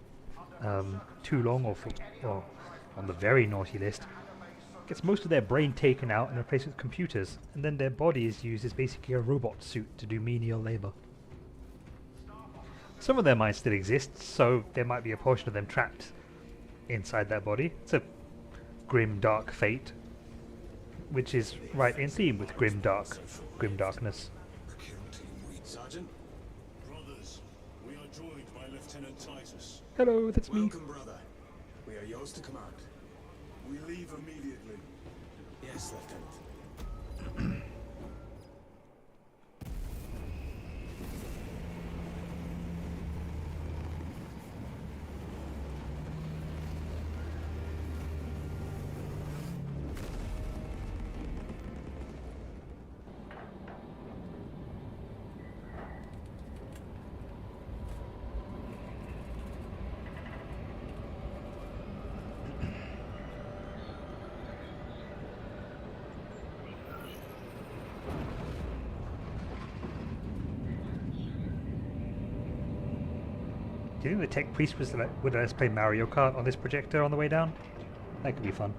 too long, or on the very naughty list, gets most of their brain taken out and replaced with computers, and then their body is used as basically a robot suit to do menial labor. Some of their minds still exist, so there might be a portion of them trapped inside that body. It's a grim, dark fate, which is right in theme with grim darkness. Sergeant? Brothers, we are joined by Lieutenant Titus. Hello, that's me. Welcome, brother. We are yours to command. We leave immediately. Yes, Lieutenant. Do you think the tech priest would let us play Mario Kart on this projector on the way down? That could be fun.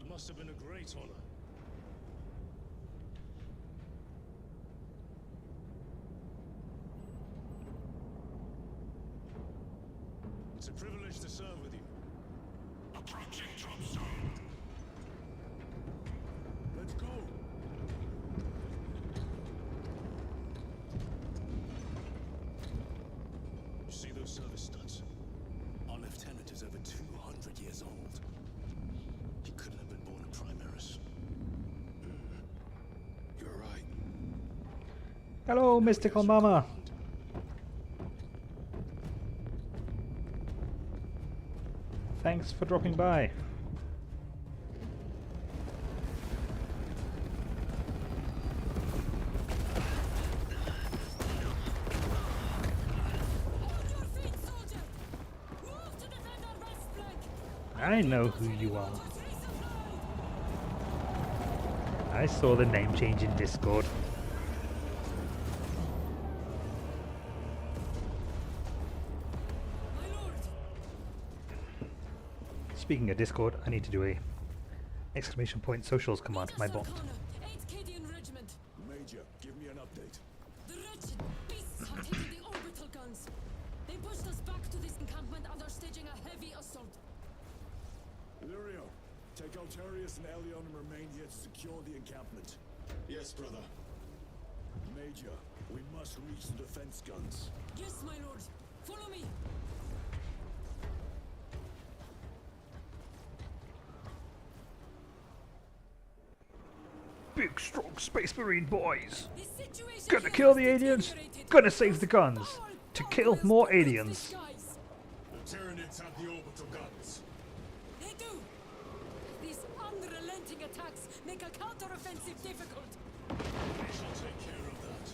That must have been a great honor. It's a privilege to serve with you. Approaching drop zone. Let's go. You see those service studs? Our lieutenant is over 200 years old. He couldn't have been born a Primaris. You're right. Hello, Mystical Mama. Thanks for dropping by. I know who you are. I saw the name change in Discord. Speaking of Discord, I need to do a ! socials command for my bot. Major, give me an update. The wretched beasts have taken the orbital guns. They pushed us back to this encampment and are staging a heavy assault. Lirio, take Altarius and Elion and remain here to secure the encampment. Yes, brother. Major, we must reach the defense guns. Yes, my lord. Follow me. Big, strong Space Marine boys! The situation Gonna here kill has the aliens, deteriorated. gonna save the guns, All to power kill is more put into aliens. disguise. The Tyranids have the orbital guns. They do. These unrelenting attacks make a counteroffensive difficult. We shall take care of that.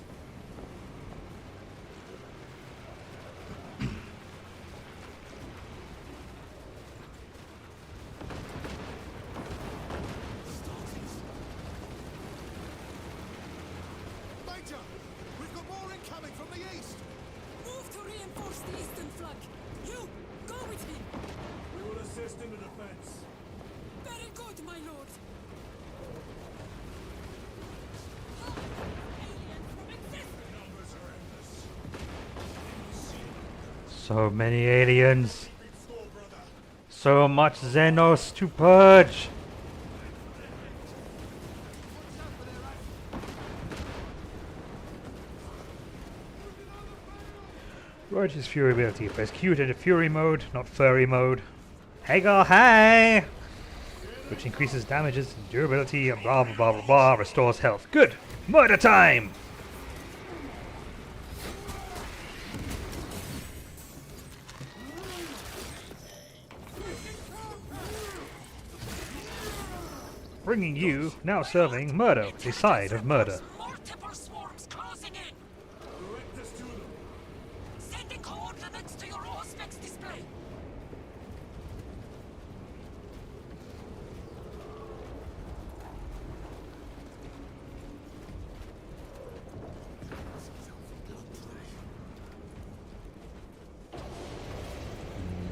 Major! We've got more incoming from the east! Move to reinforce the eastern flank. You, go with me. We will assist in the defense. Very good, my lord. Numbers are endless. So many aliens, Keep score, brother. so much XENOS to purge. Roger's Fury ability. Press Q to the Fury mode, not Furry mode. Hagar, hey! Which increases damages, durability, and blah blah blah blah blah, restores health. Good! Murder time! Bringing you, now serving, murder, the side of murder. Multiple swarms closing in. Direct us to them. Sending coordinates to your Auspex display.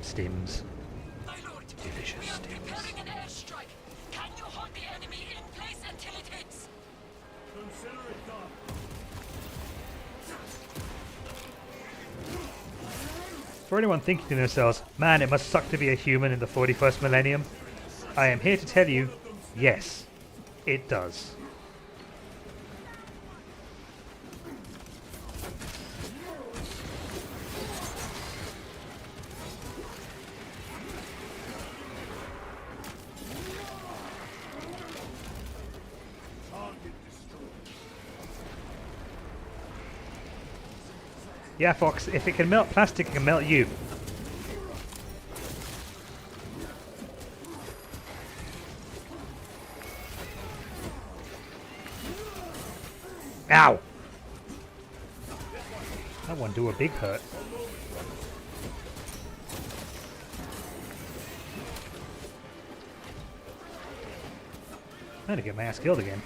Stims. My lord, Delicious we are steaks. preparing an airstrike. Can you hold the enemy in place until it hits? Consider it done. For anyone thinking to themselves, man, it must suck to be a human in the 41st millennium, I am here to tell you, yes, it does. Target destroyed. Yeah, Fox, if it can melt plastic, it can melt you. Ow! That one do a big hurt. I'm gonna get my ass killed again.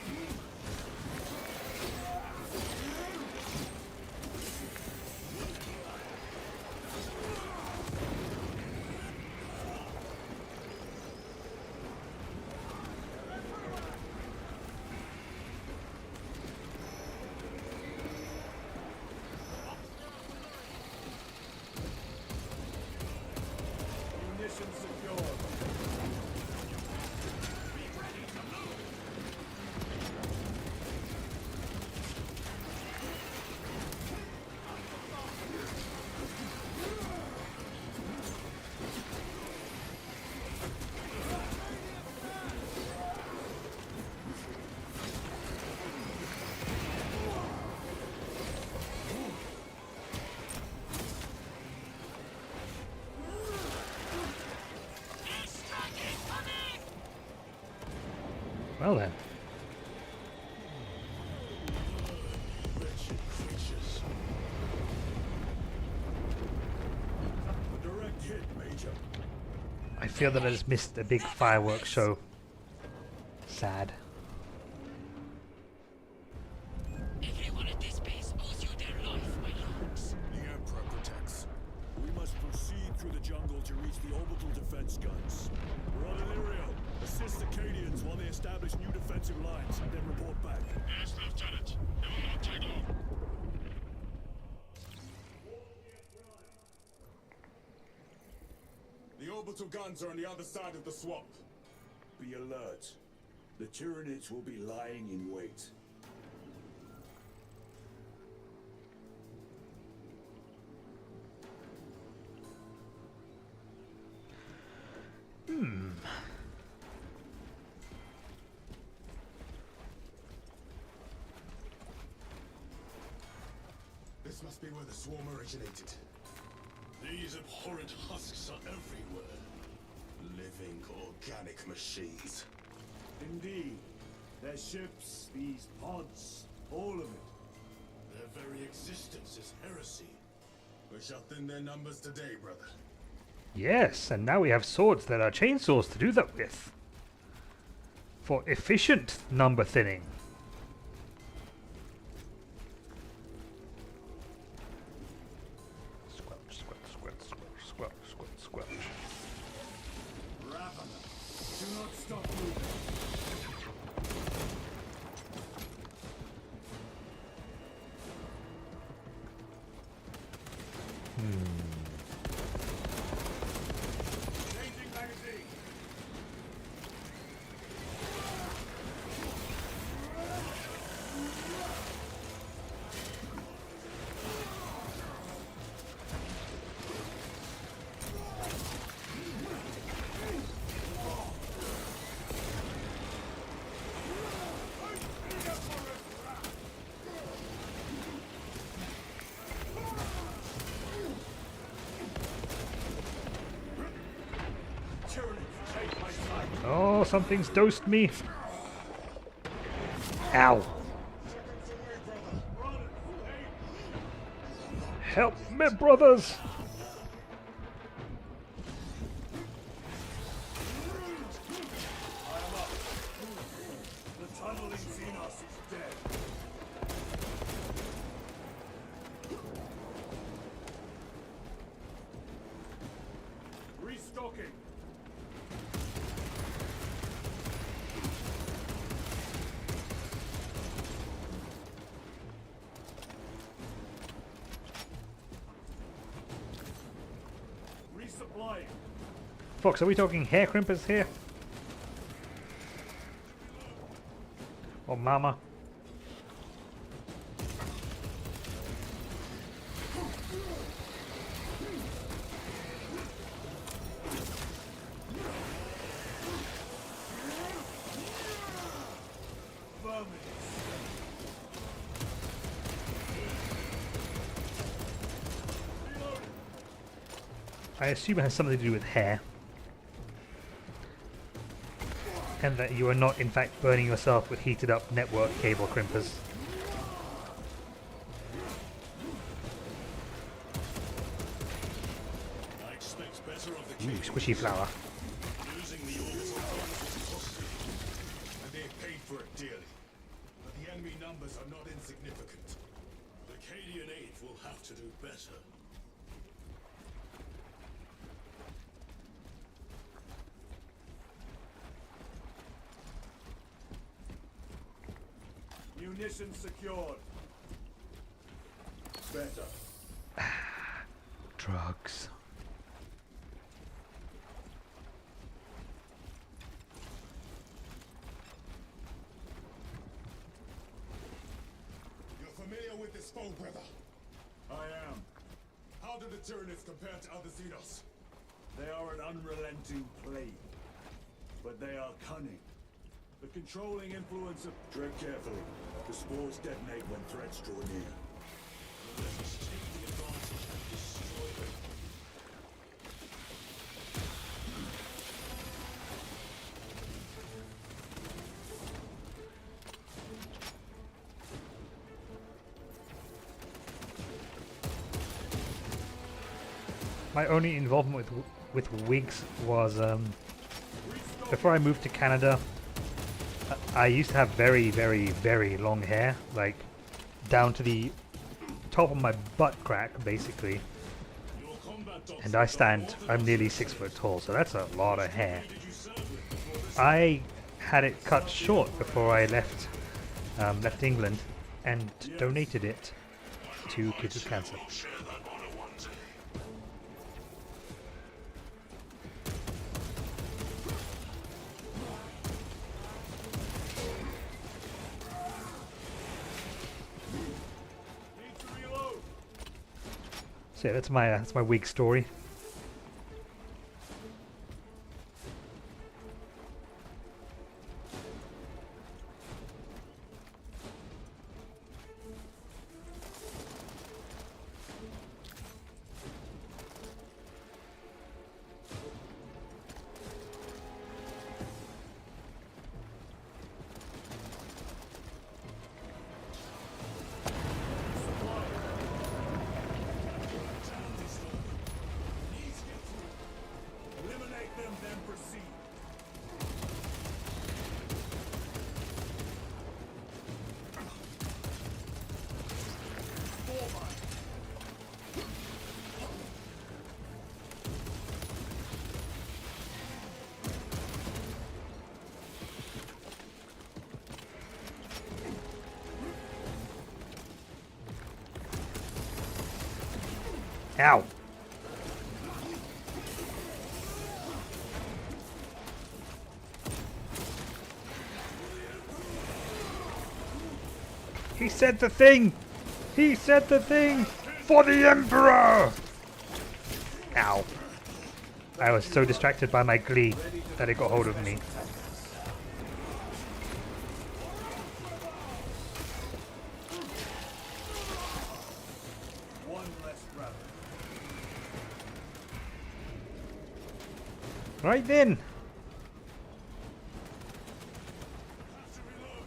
Well then. Wretched creatures. A direct hit, Major. I feel that I just missed a big fireworks show. Sad. Everyone at this base owes you their life, my lords. The Emperor protects. We must proceed through the jungle to reach the orbital defense guns. Brother Lirio, assist the Cadians while they establish new defensive lines, then report back. Yes, Lieutenant. It will not take long. The orbital guns are on the other side of the swamp. Be alert. The Tyranids will be lying in wait. This must be where the swarm originated. These abhorrent husks are everywhere. Living organic machines. Indeed. Their ships, these pods, all of it. Their very existence is heresy. We shall thin their numbers today, brother. Yes, and now we have swords that are chainsaws to do that with. For efficient number thinning. Squelch, squelch, squelch, squelch, squelch, squelch, squelch. Ravener, do not stop moving. Changing magazine. Oh, something's dosed me. Ow. Help me, brothers. The tunneling XENOS is dead. Restocking. Resupplying. Fox, are we talking hair crimpers here? Or mama? Vermin. I assume it has something to do with hair. And that you are not in fact burning yourself with heated up network cable crimpers. I expect better of the Ooh, Cadians. squishy flower. Losing the orbital guns was costly. And they paid for it dearly. But the enemy numbers are not insignificant. The Cadian 8th will have to do better. Munitions secured. Better. Drugs. You're familiar with this foe, brother? I am. How do the Tyranids compare to other Xenos? They are an unrelenting plague. But they are cunning. The controlling influence of... Tread carefully. The spores detonate when threats draw near. Let us take the advantage and destroy them. my only involvement with wigs was before I moved to Canada. I used to have very, very, very long hair, like down to the top of my butt crack, basically. And I'm nearly 6 foot tall, so that's a lot of hair. I had it cut short before I left England, and donated it to kids with cancer. So yeah, that's my wig story. Eliminate them, then proceed. Ow! He said the thing! He said the thing! For the Emperor! Ow. I was so distracted by my glee that it got hold of me. One less brother. Right then! Have to reload.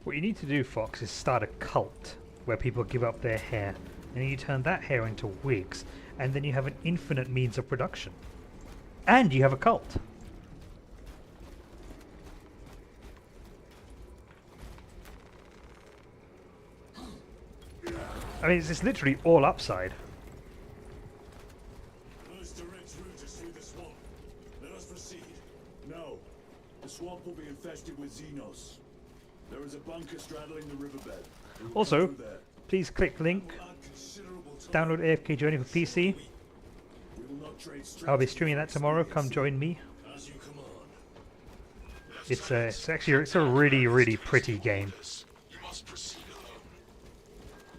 What you need to do, Fox, is start a cult where people give up their hair, and then you turn that hair into wigs, and then you have an infinite means of production. And you have a cult. I mean, it's literally all upside. Those direct route is through the swamp. Let us proceed. No. The swamp will be infested with XENOS. There is a bunker straddling the riverbed. We will Also, come through there. please click link, We'll add considerable time. download AFK Journey for PC. We will not trade I'll be strategy streaming for that tomorrow. Come expediency. join me. As you command. It's a really, really pretty game. You must proceed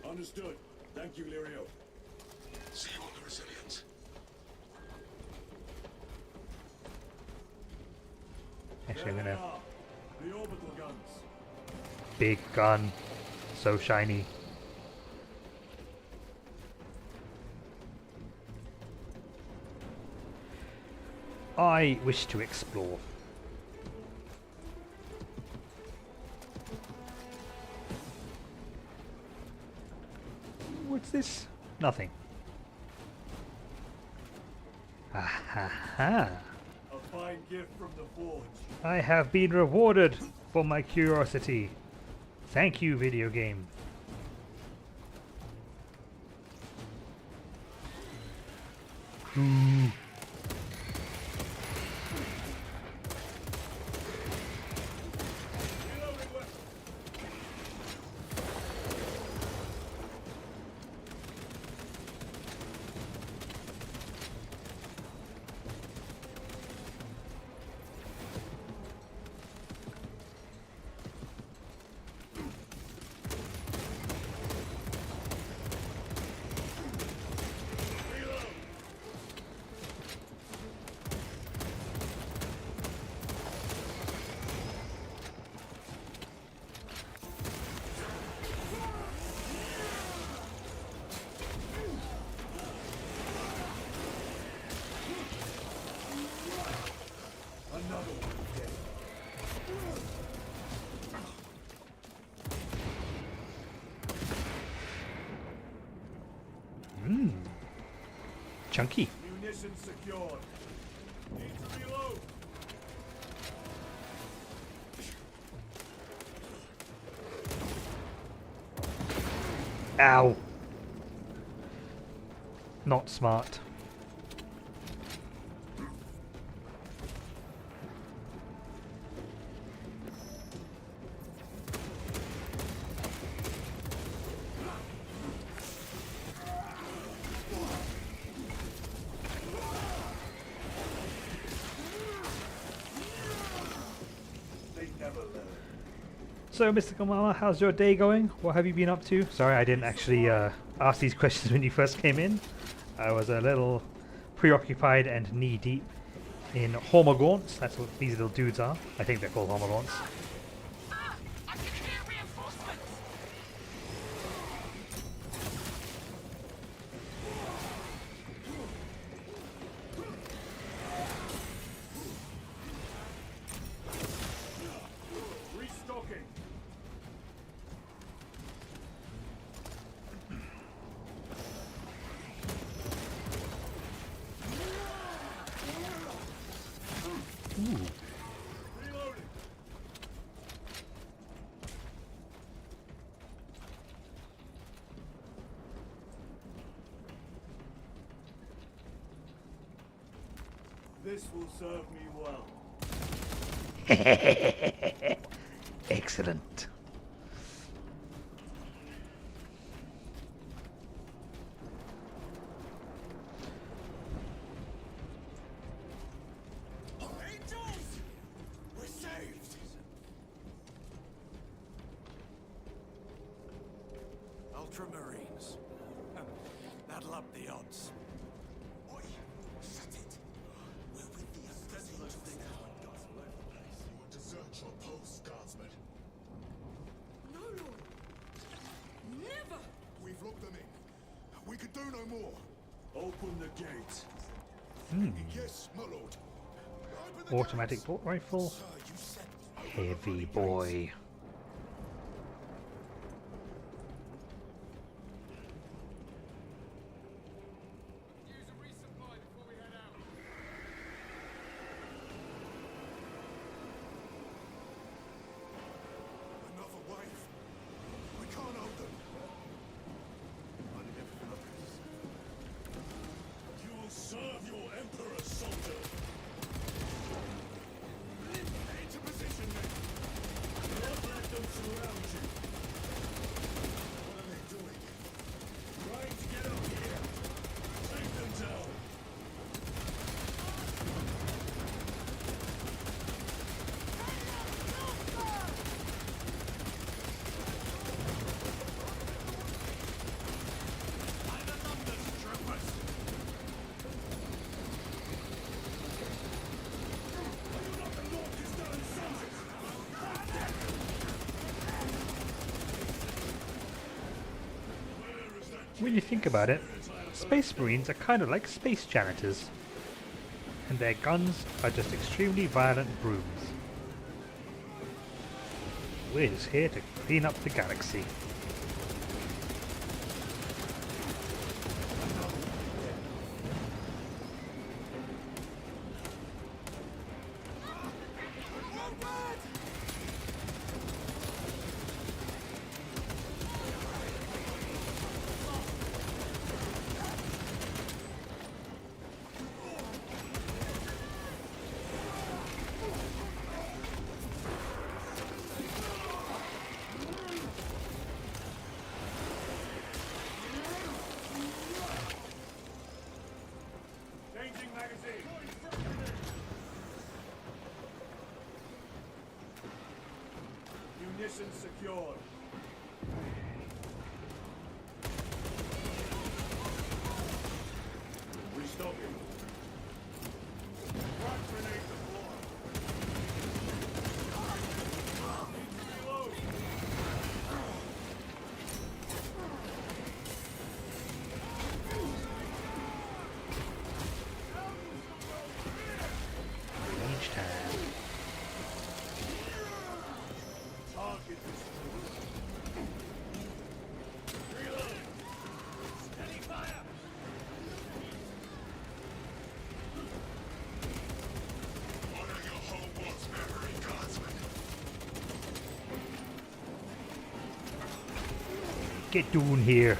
alone. Understood. Thank you, Lirio. See you on the Resilient. Actually, I'm There they gonna are. The orbital guns. big gun, so shiny. I wish to explore. What's this? Nothing. Ah ha ha! A fine gift from the forge. I have been rewarded for my curiosity. Thank you, video game. Ooh. Chunky. Munitions secured. Need to reload. Ow. Not smart. They never learn. So, Mystical Mama, how's your day going? What have you been up to? Sorry, I didn't actually ask these questions when you first came in. I was a little preoccupied and knee-deep in Hormagaunts. That's what these little dudes are. I think they're called Hormagaunts. I can hear reinforcements! Restocking. Reloading. This will serve me well. Excellent. Angels! We're saved! Ultramarines. That'll up the odds. Oi! Shut it! We're with the Angels now. You will desert your post, Guardsman. No, Lord. Never! We've locked them in. We could do no more. Open the gate. Yes, my lord. Open the Automatic gates. bolt rifle. Sir, you said Heavy boy. another wave. We can't hold them. You will serve your emperor, soldier. Into position, men. Don't let them surround you. What are they doing? Trying to get up here. Take them down. When you think about it, Space Marines are kind of like space janitors. And their guns are just extremely violent brooms. We're just here to clean up the galaxy. Changing magazine. Munitions secured. Restocking. Frag grenade deployed. Reload. Each time. Target destroyed. Get down here.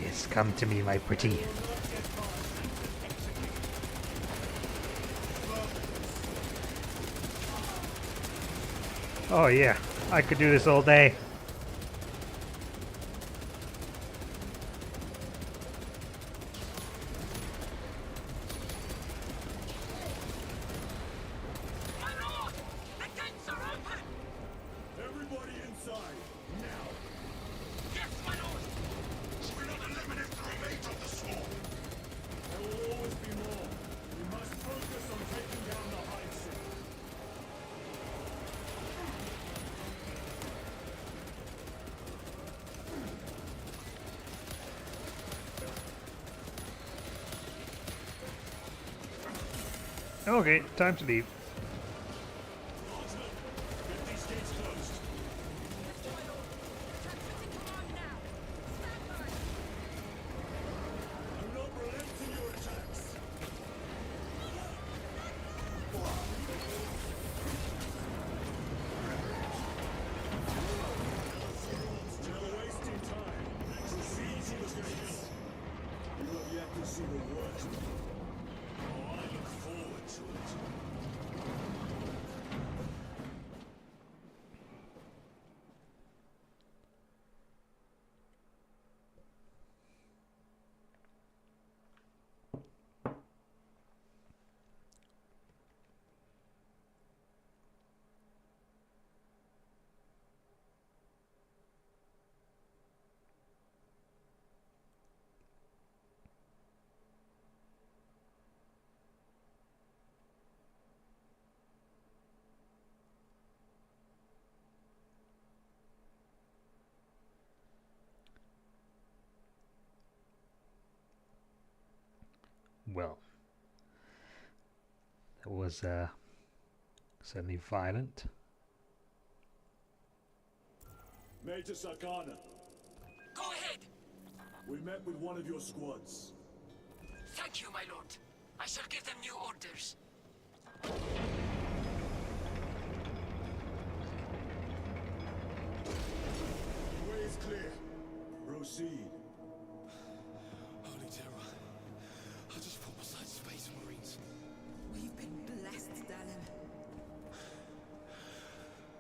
Yes, come to me, my pretty. Oh yeah, I could do this all day. My lord! The gates are open! Everybody inside, now! Yes, my lord! So we're not eliminate the remains of the swarm! There will always be more. We must focus on taking down the hive ship. Okay, time to leave. Get these gates closed. Do not relent in your attacks. You're wasting time. Proceed to the gates. You have yet to see the worst. Oh, I look forward to it. Well, that was certainly violent. Major Sakana, Go ahead! we met with one of your squads. Thank you, my lord. I shall give them new orders. The way is clear. Proceed. Holy terror. I just fought beside Space Marines. We've been blessed, Dallin.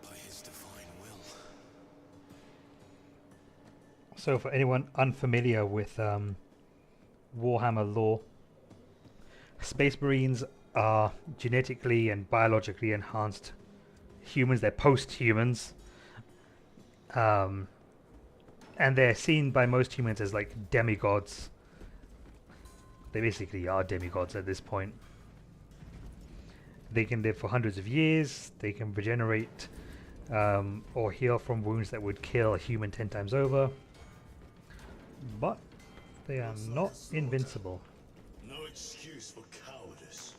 By his divine will. So for anyone unfamiliar with Warhammer lore, Space Marines are genetically and biologically enhanced humans. They're post-humans. And they're seen by most humans as like demigods. They basically are demigods at this point. They can live for hundreds of years. They can regenerate or heal from wounds that would kill a human 10 times over. But they are not invincible. No excuse for cowardice.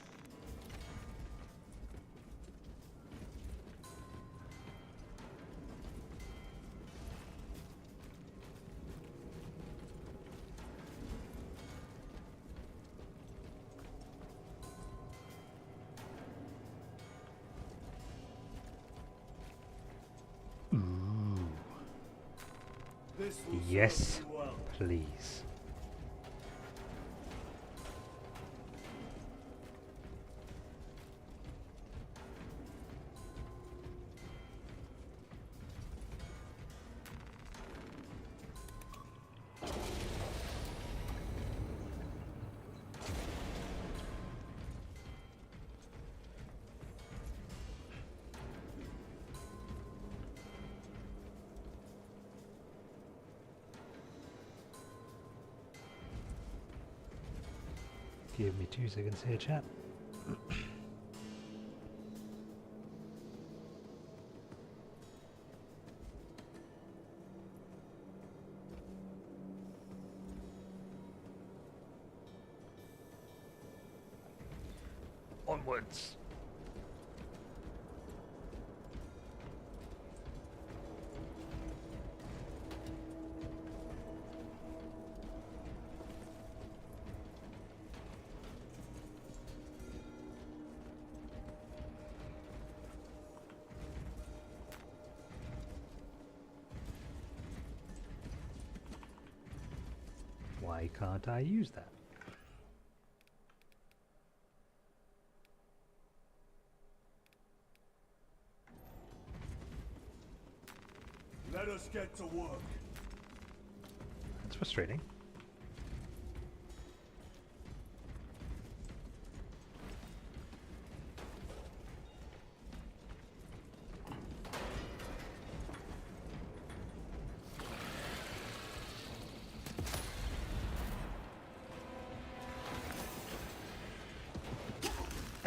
This will serve Yes, you well. please. Give me 2 seconds here, chat. Onwards. Why can't I use that? Let us get to work. That's frustrating.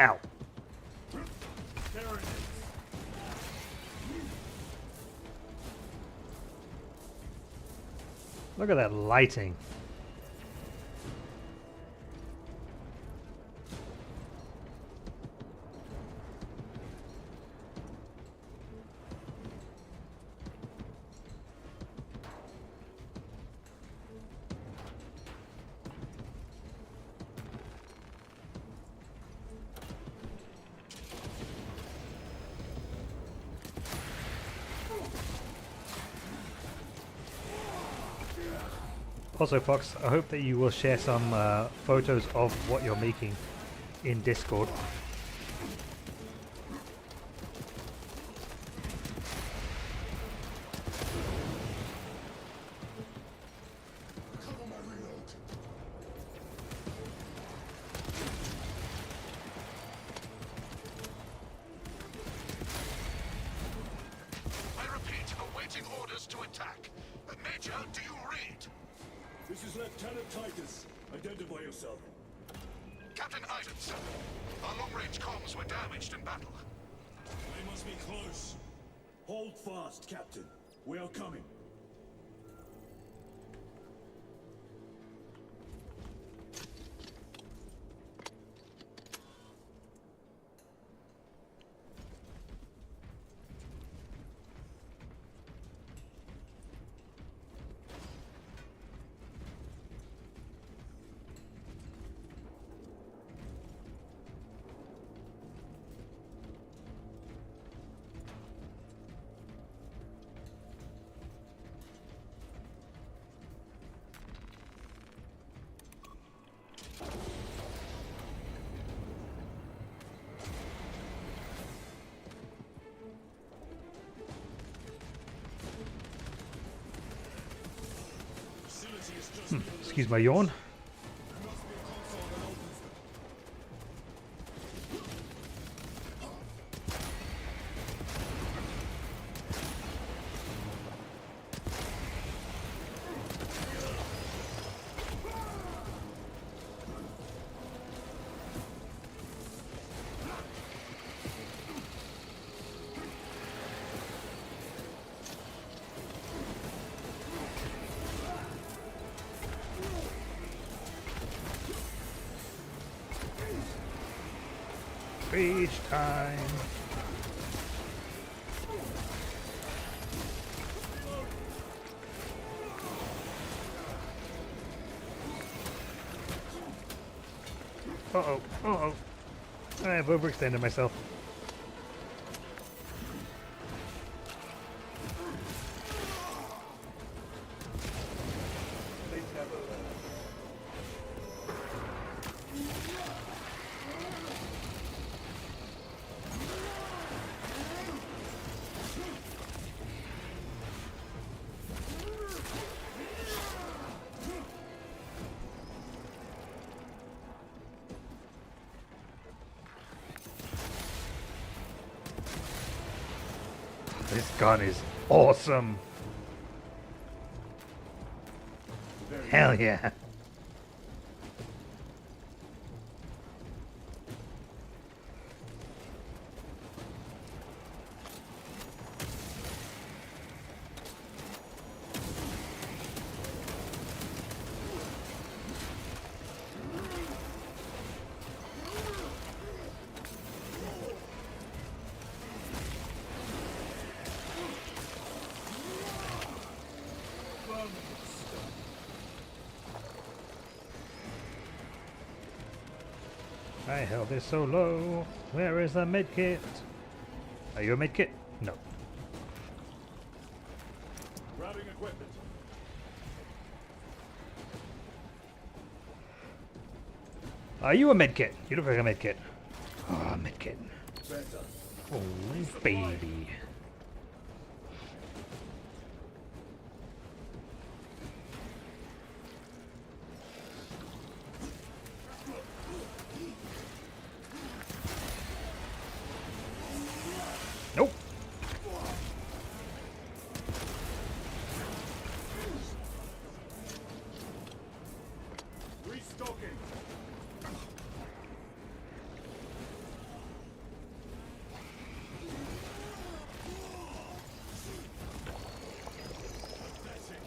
Ow. There it is. Look at that lighting. Also, Fox, I hope that you will share some photos of what you're making in Discord. I repeat, awaiting orders to attack. Major, do you read? This is Lieutenant Titus. Identify yourself. Captain Iden, sir. Our long-range comms were damaged in battle. They must be close. Hold fast, Captain. We are coming. Excuse my yawn. Rage time. Uh-oh, uh-oh. I've overextended myself. This gun is awesome. Hell yeah. I held this so low. Where is the medkit? Are you a medkit? No. Grabbing equipment. Are you a medkit? You look like a medkit. Oh, medkit. Better. Oh, baby. Nope. Restocking. That's it.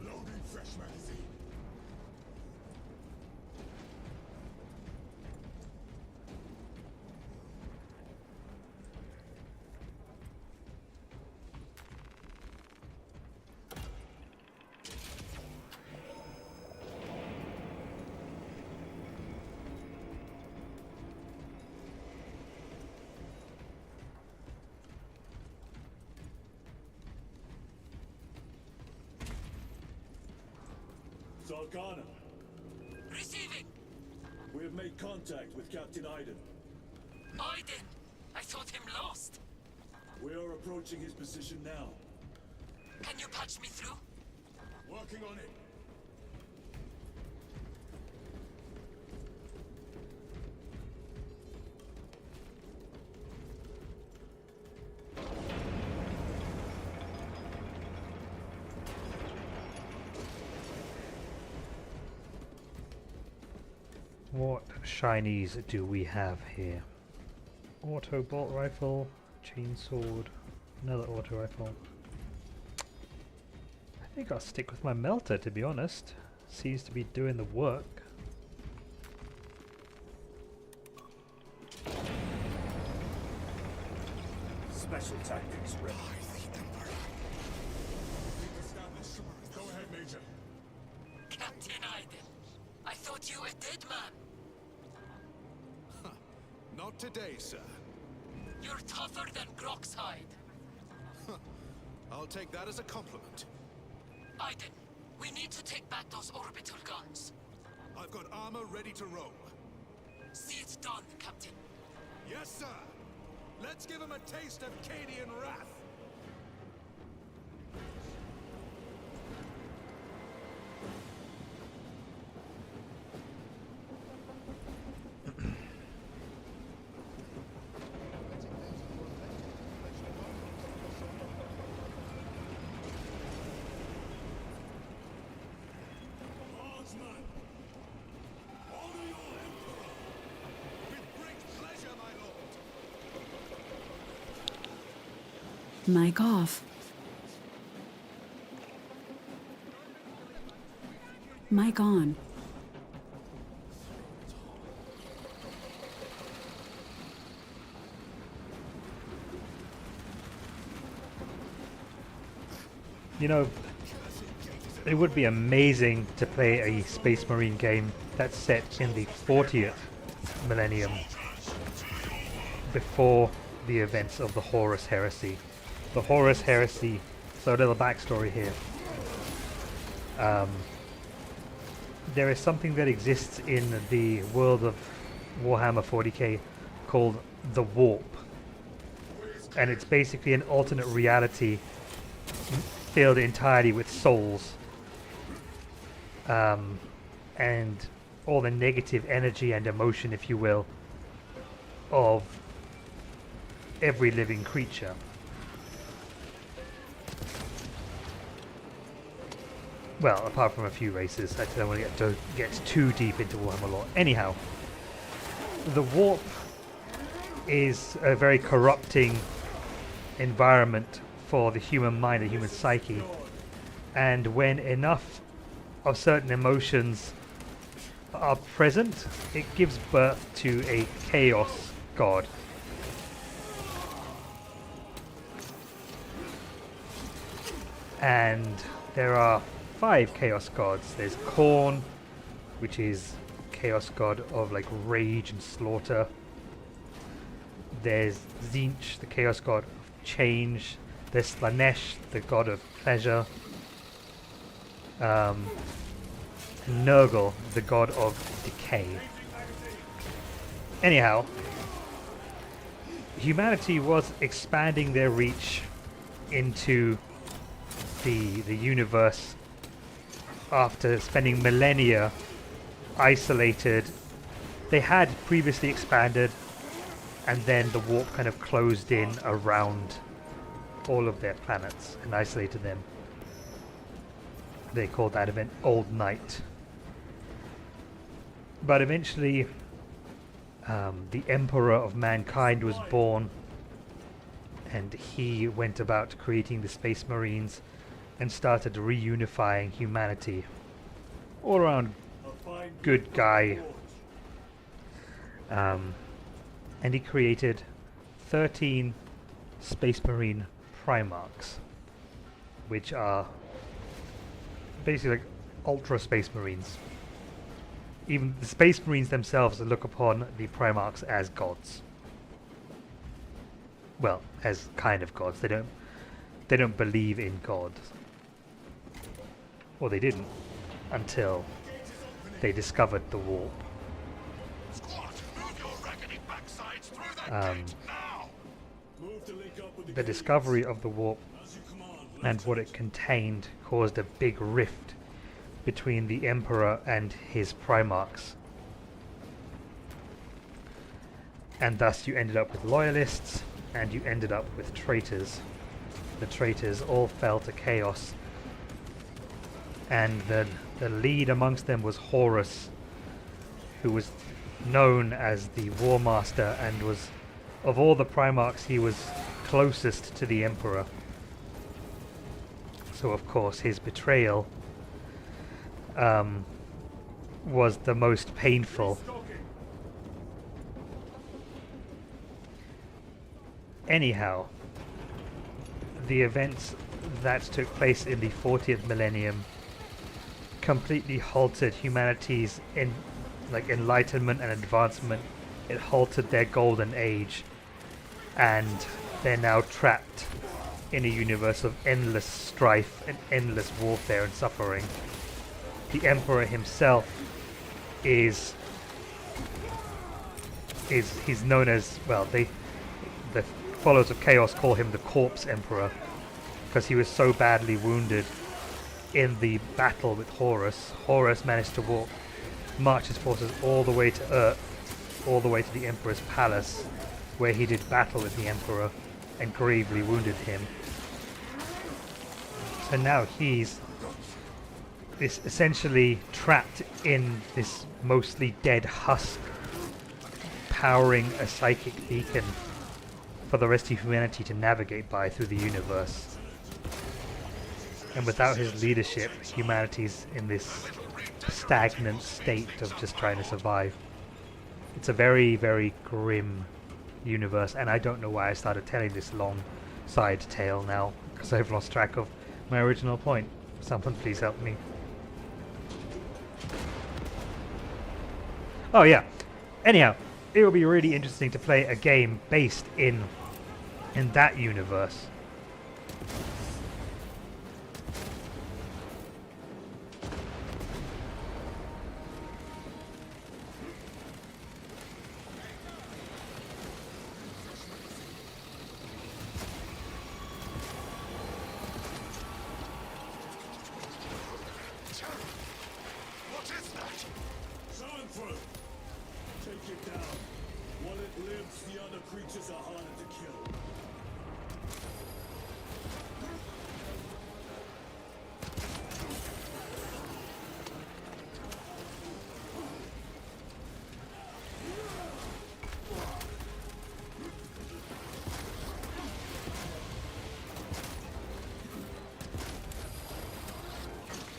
Loading fresh magazine. Zargana, Receiving. we have made contact with Captain Iden. Iden. I thought him lost. We are approaching his position now. Can you patch me through? Working on it. What shinies do we have here? Auto bolt rifle, chainsword, another auto rifle. I think I'll stick with my melter, to be honest. Seems to be doing the work. Special tactics ready. Go ahead, Major. Captain Iden. I thought you were dead man. Not today, sir. You're tougher than Grok's hide. I'll take that as a compliment. Iden, we need to take back those orbital guns. I've got armor ready to roll. See it done, Captain. Yes, sir. Let's give him a taste of Cadian wrath. Horseman! Honor your Emperor! With great pleasure, my lord. Mic off. Mic on. You know, it would be amazing to play a Space Marine game that's set in the 40th millennium, before the events of the Horus Heresy. The Horus Heresy, so a little backstory here. There is something that exists in the world of Warhammer 40K called the Warp. And it's basically an alternate reality filled entirely with souls. And all the negative energy and emotion, if you will, of every living creature. Well, apart from a few races. I don't want to get too deep into Warhammer lore. Anyhow, the Warp is a very corrupting environment for the human mind, the human psyche. And when enough of certain emotions are present, it gives birth to a chaos god. And there are 5 chaos gods. There's Khorne, which is chaos god of like rage and slaughter. There's Tzeentch, the chaos god of change. There's Slanesh, the god of pleasure. Nurgle, the god of decay. Anyhow, humanity was expanding their reach into the universe after spending millennia isolated. They had previously expanded, and then the warp kind of closed in around all of their planets and isolated them. They called that event Old Night. But eventually, the Emperor of Mankind was born, and he went about creating the Space Marines and started reunifying humanity. All around good guy. And he created 13 Space Marine Primarchs, which are basically like Ultra Space Marines. Even the Space Marines themselves look upon the Primarchs as gods. Well, as kind of gods. They don't believe in God. Or they didn't until they discovered the warp. The discovery of the warp and what it contained caused a big rift between the Emperor and his Primarchs. And thus you ended up with loyalists, and you ended up with traitors. The traitors all fell to chaos, and the lead amongst them was Horus, who was known as the War Master, and was, of all the Primarchs, he was closest to the Emperor. So of course his betrayal was the most painful. Anyhow, the events that took place in the 40th millennium completely halted humanity's enlightenment and advancement. It halted their golden age, and they're now trapped in a universe of endless strife and endless warfare and suffering. The Emperor himself is he's known as, well, the followers of Chaos call him the Corpse Emperor, because he was so badly wounded in the battle with Horus. Horus managed to march his forces all the way to Earth, all the way to the Emperor's palace, where he did battle with the Emperor and gravely wounded him. So now he's essentially trapped in this mostly dead husk, powering a psychic beacon for the rest of humanity to navigate by through the universe. And without his leadership, humanity's in this stagnant state of just trying to survive. It's a very, very grim universe, and I don't know why I started telling this long side tale now, because I've lost track of my original point. Someone please help me. Oh yeah. Anyhow, it will be really interesting to play a game based in that universe.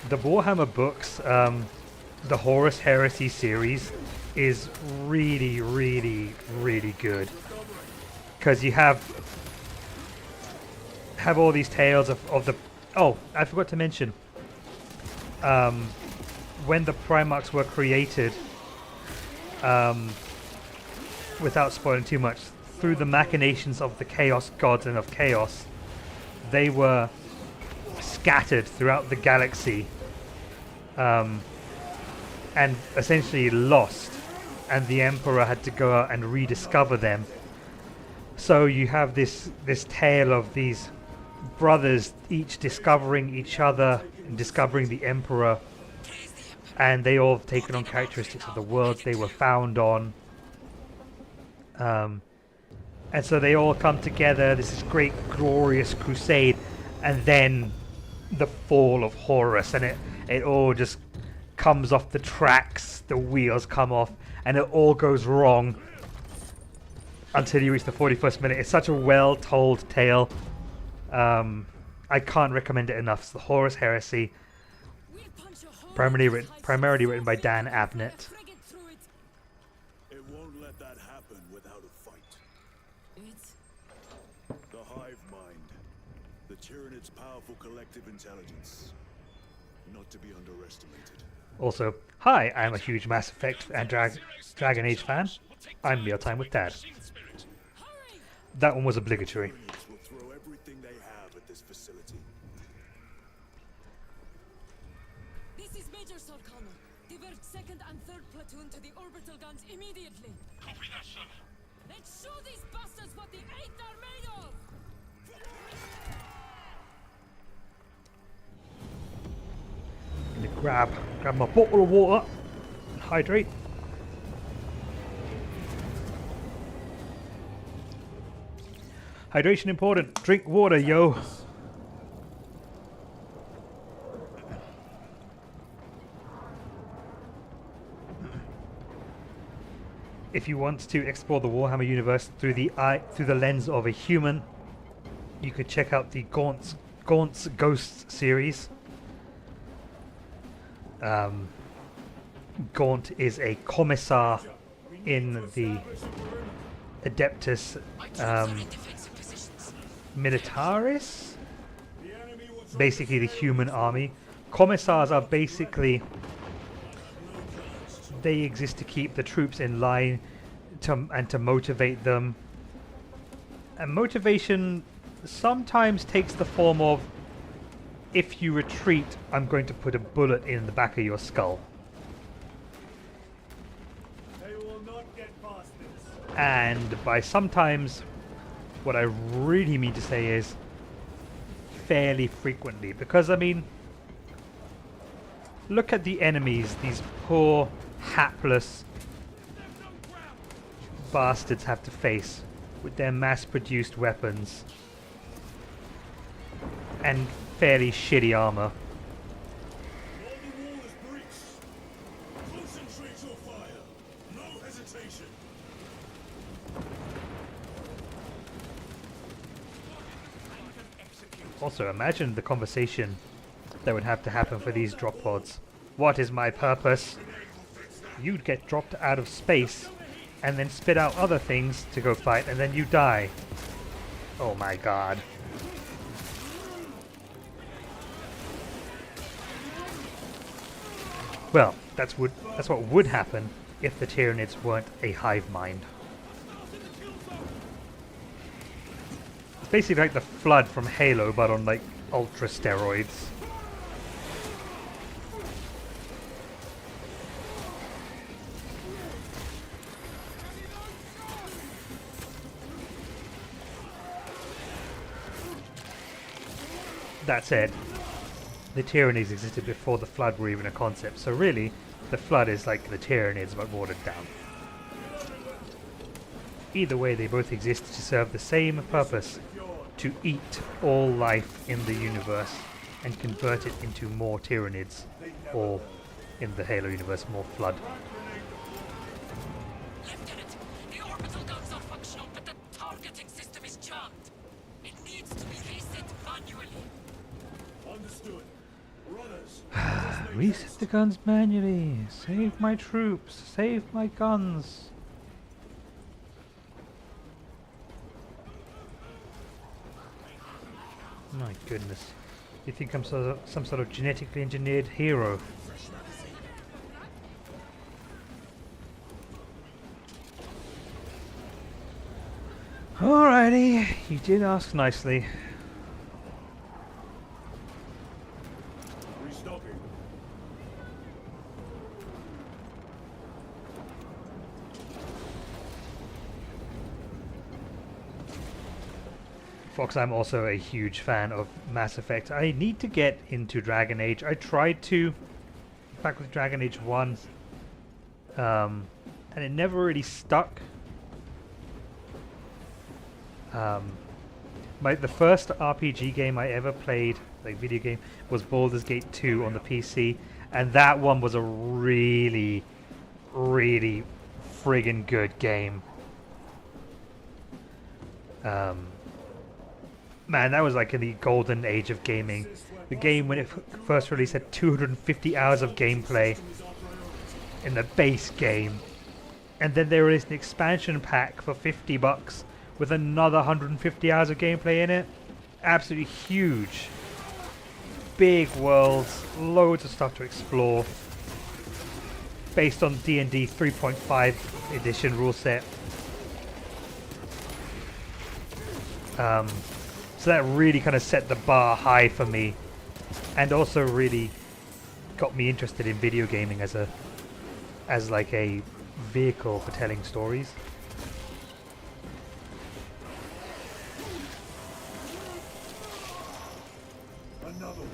The Warhammer books, the Horus Heresy series, is really, really, really good, because you have all these tales of the. Oh, I forgot to mention. When the Primarchs were created, without spoiling too much, through the machinations of the Chaos Gods and of Chaos, they were scattered throughout the galaxy and essentially lost, and the Emperor had to go out and rediscover them. So you have this tale of these brothers each discovering each other and discovering the Emperor, and they all have taken on characteristics of the worlds they were found on. And so they all come together, this is great glorious crusade, and then the fall of Horus, and it all just comes off the tracks, the wheels come off, and it all goes wrong until you reach the 41st minute. It's such a well told tale. I can't recommend it enough. It's the Horus Heresy, primarily written by Dan Abnett. It won't let that happen without a fight. The hive mind, the Tyranid's powerful collective intelligence, not to be underestimated. Also, hi, I'm a huge Mass Effect and Dragon Age fan. I'm Mealtime with Dad. That one was obligatory. Tyranids will throw everything they have at this facility. This is Major Sarkana. Divert 2nd and 3rd platoon to the orbital guns immediately. Copy that, sir. Let's show these bastards what the 8th are made of! Gonna grab my bottle of water and hydrate. Hydration important. Drink water, yo. If you want to explore the Warhammer universe through the lens of a human, you could check out the Gaunt's Ghosts series. Gaunt is a commissar in the Adeptus Militaris, basically the human army. Commissars are basically, they exist to keep the troops in line and to motivate them. And motivation sometimes takes the form of, if you retreat, I'm going to put a bullet in the back of your skull. They will not get past this. And by sometimes, what I really mean to say is fairly frequently. Because, I mean, look at the enemies these poor, hapless bastards have to face with their mass-produced weapons and fairly shitty armor. While the wall is breached, concentrate your fire. No hesitation. Also, imagine the conversation that would have to happen for these drop pods. What is my purpose? You'd get dropped out of space and then spit out other things to go fight, and then you die. Oh my god. Well, that's what would happen if the Tyranids weren't a hive mind. It's basically like the Flood from Halo, but on like ultra steroids. That said, the Tyranids existed before the Flood were even a concept, so really, the Flood is like the Tyranids but watered down. Either way, they both exist to serve the same purpose, to eat all life in the universe and convert it into more Tyranids, or in the Halo universe, more Flood. Lieutenant, the orbital guns are functional, but the targeting system is jammed. It needs to be reset manually. Understood. Runners. Reset the guns manually. Save my troops. Save my guns. My goodness. You think I'm some sort of genetically engineered hero? Alrighty, you did ask nicely. Restocking. Fox, I'm also a huge fan of Mass Effect. I need to get into Dragon Age. I tried to back with Dragon Age 1, and it never really stuck. The first RPG game I ever played, like video game, was Baldur's Gate 2 on the PC, and that one was a really, really friggin' good game. Man, that was like in the golden age of gaming. The game, when it first released, had 250 hours of gameplay in the base game, and then they released an expansion pack for $50 with another 150 hours of gameplay in it. Absolutely huge. Big worlds, loads of stuff to explore, based on D&D 3.5 edition rule set. So that really kind of set the bar high for me, and also really got me interested in video gaming as like a vehicle for telling stories. Another one.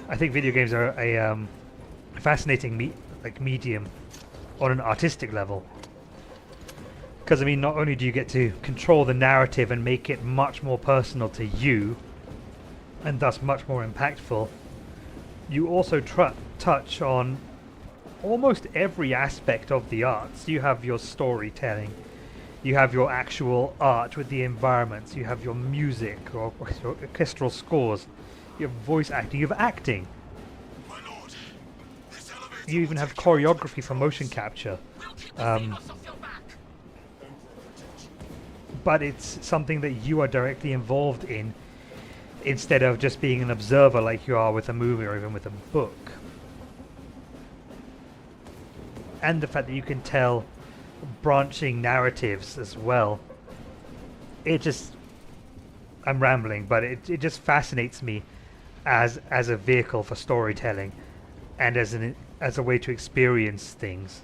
I think video games are a fascinating medium on an artistic level. Because, I mean, not only do you get to control the narrative and make it much more personal to you, and thus much more impactful, you also touch on almost every aspect of the arts. You have your storytelling, you have your actual art with the environments, you have your music or your orchestral scores, you have voice acting, you have acting. You even have choreography for motion capture. But it's something that you are directly involved in, instead of just being an observer like you are with a movie or even with a book. And the fact that you can tell branching narratives as well. I'm rambling, but it just fascinates me as a vehicle for storytelling and as a way to experience things.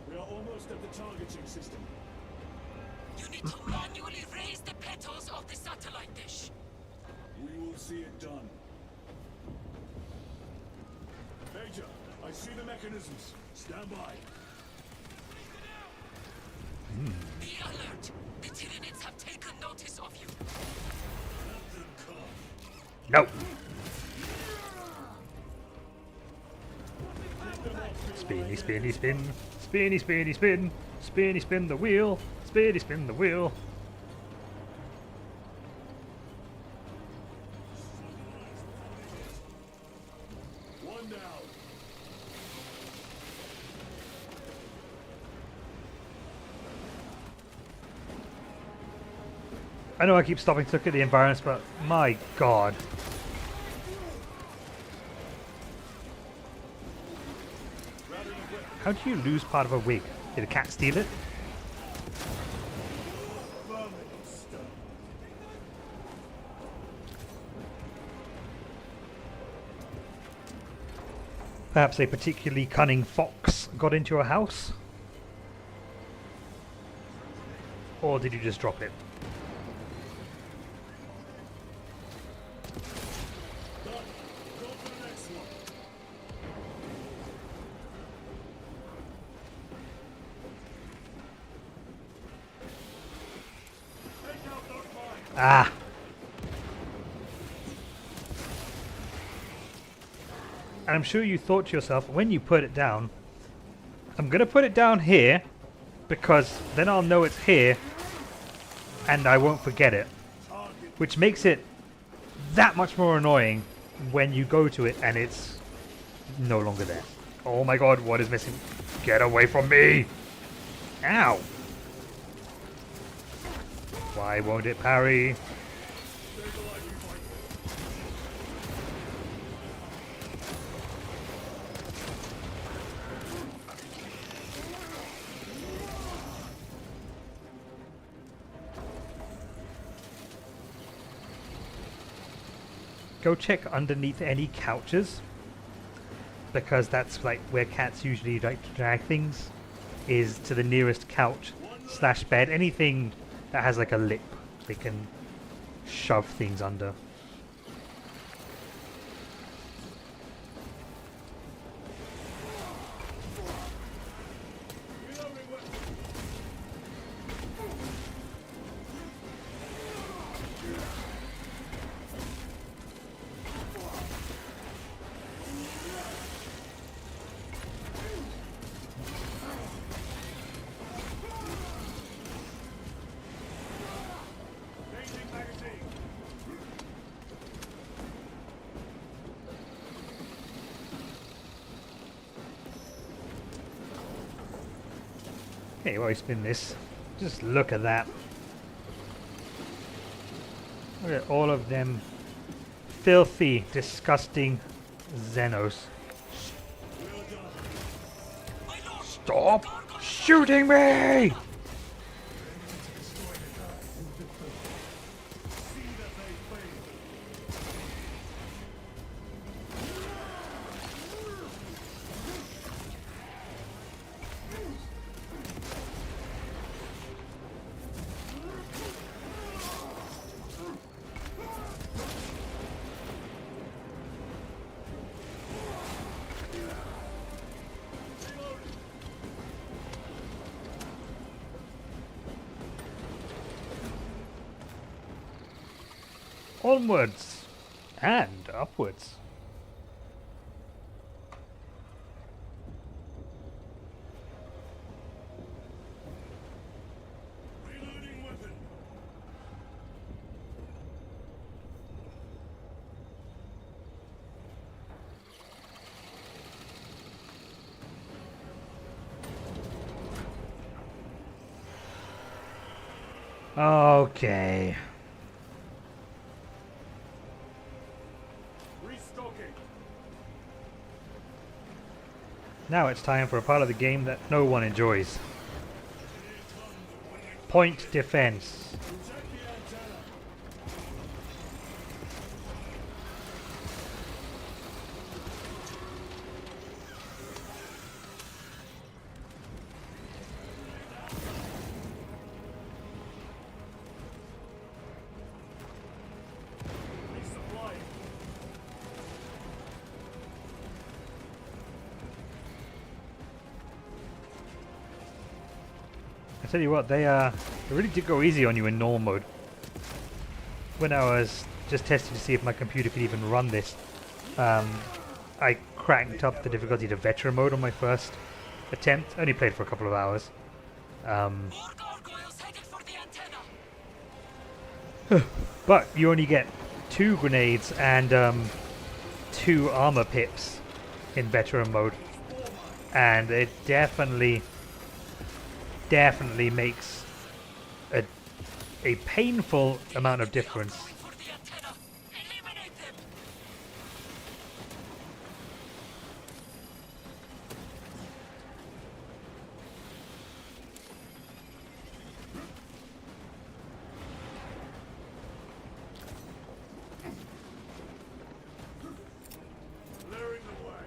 We are almost at the targeting system. You need to manually raise the petals of the satellite dish. We will see it done. Major, I see the mechanisms. Stand by. Be alert. The Tyranids have taken notice of you. No. Spinny, spinny, spin. Spinny, spinny, spin. Spinny, spin the wheel. Spinny, spin the wheel. One down. I know I keep stopping to look at the environments, but my god. How do you lose part of a wig? Did a cat steal it? Perhaps a particularly cunning fox got into your house? Or did you just drop it? Ah! And I'm sure you thought to yourself, when you put it down, I'm going to put it down here, because then I'll know it's here, and I won't forget it, which makes it that much more annoying when you go to it and it's no longer there. Oh my god, what is missing? Get away from me! Ow! Why won't it parry? Go check underneath any couches, because that's like where cats usually like to drag things, is to the nearest couch / bed. Anything that has like a lip, they can shove things under. Okay, well, spin this. Just look at that. Look at all of them filthy, disgusting XENOS. Stop shooting me! Onwards and upwards. Reloading weapon. Okay. Restocking. Now it's time for a part of the game that no one enjoys. Point defense. Protect the antenna. Resupplying. I tell you what, they really did go easy on you in normal mode. When I was just testing to see if my computer could even run this, I cranked up the difficulty to veteran mode on my first attempt. Only played for a couple of hours. More gargoyles headed for the antenna. But you only get 2 grenades and 2 armor pips in veteran mode, and it definitely makes a painful amount of difference. Going for the antenna. Eliminate them. Clearing the way.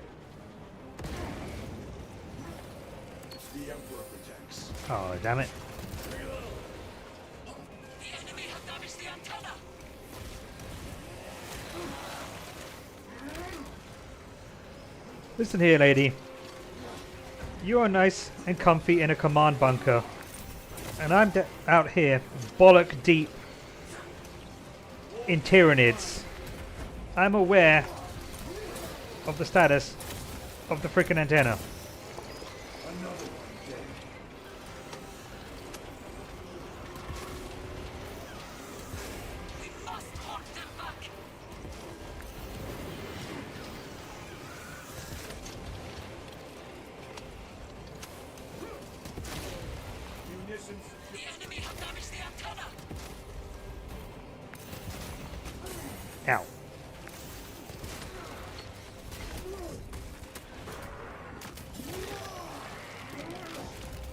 The Emperor protects. Oh, damn it. The enemy have damaged the antenna. Listen here, lady. You are nice and comfy in a command bunker, and I'm out here bollock deep in Tyranids. I'm aware of the status of the frickin' antenna. Another one dead. Ow.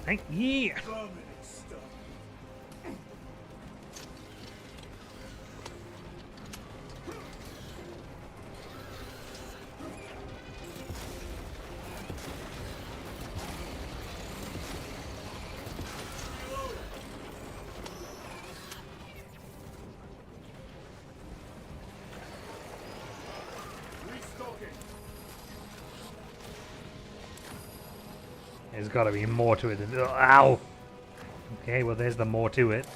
Thank yeah. Permanent stuff. Restocking. There's got to be more to it than... Ow! Okay, well there's the more to it.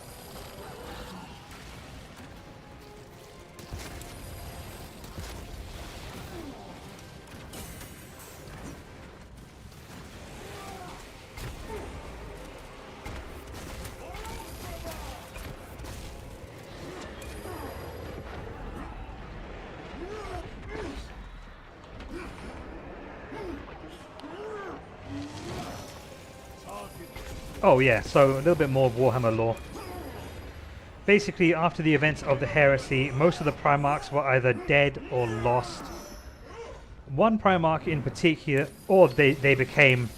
Oh yeah, so a little bit more Warhammer lore. Basically, after the events of the heresy, most of the Primarchs were either dead or lost. One Primarch in particular, or they became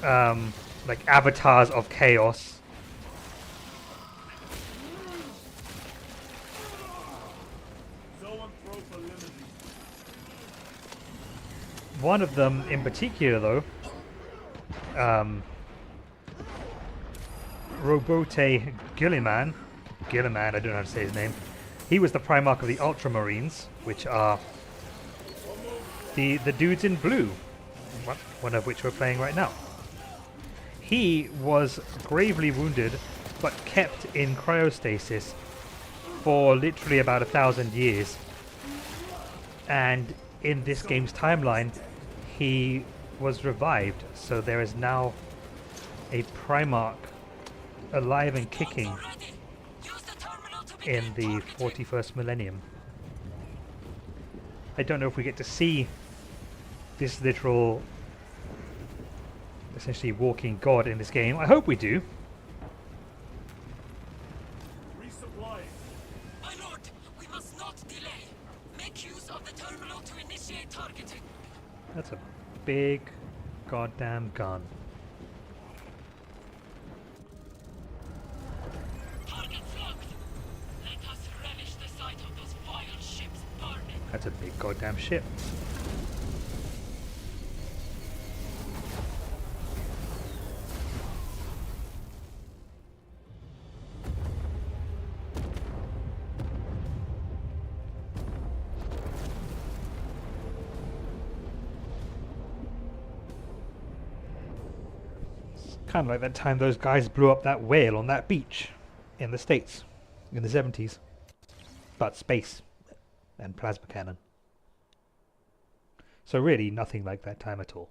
like avatars of chaos. One of them in particular, though, Robote Gilliman, I don't know how to say his name. He was the Primarch of the Ultramarines, which are the dudes in blue, one of which we're playing right now. He was gravely wounded, but kept in cryostasis for literally about 1,000 years. And in this game's timeline, he was revived, so there is now a Primarch alive and kicking in the 41st millennium. I don't know if we get to see this literal, essentially walking god in this game. I hope we do. Resupplying. My lord, we must not delay. Make use of the terminal to initiate targeting. That's a big goddamn gun. Target flanked. Let us relish the sight of those vile ships burning. That's a big goddamn ship. Kind of like that time those guys blew up that whale on that beach in the States in the 70s. But space and plasma cannon. So really nothing like that time at all.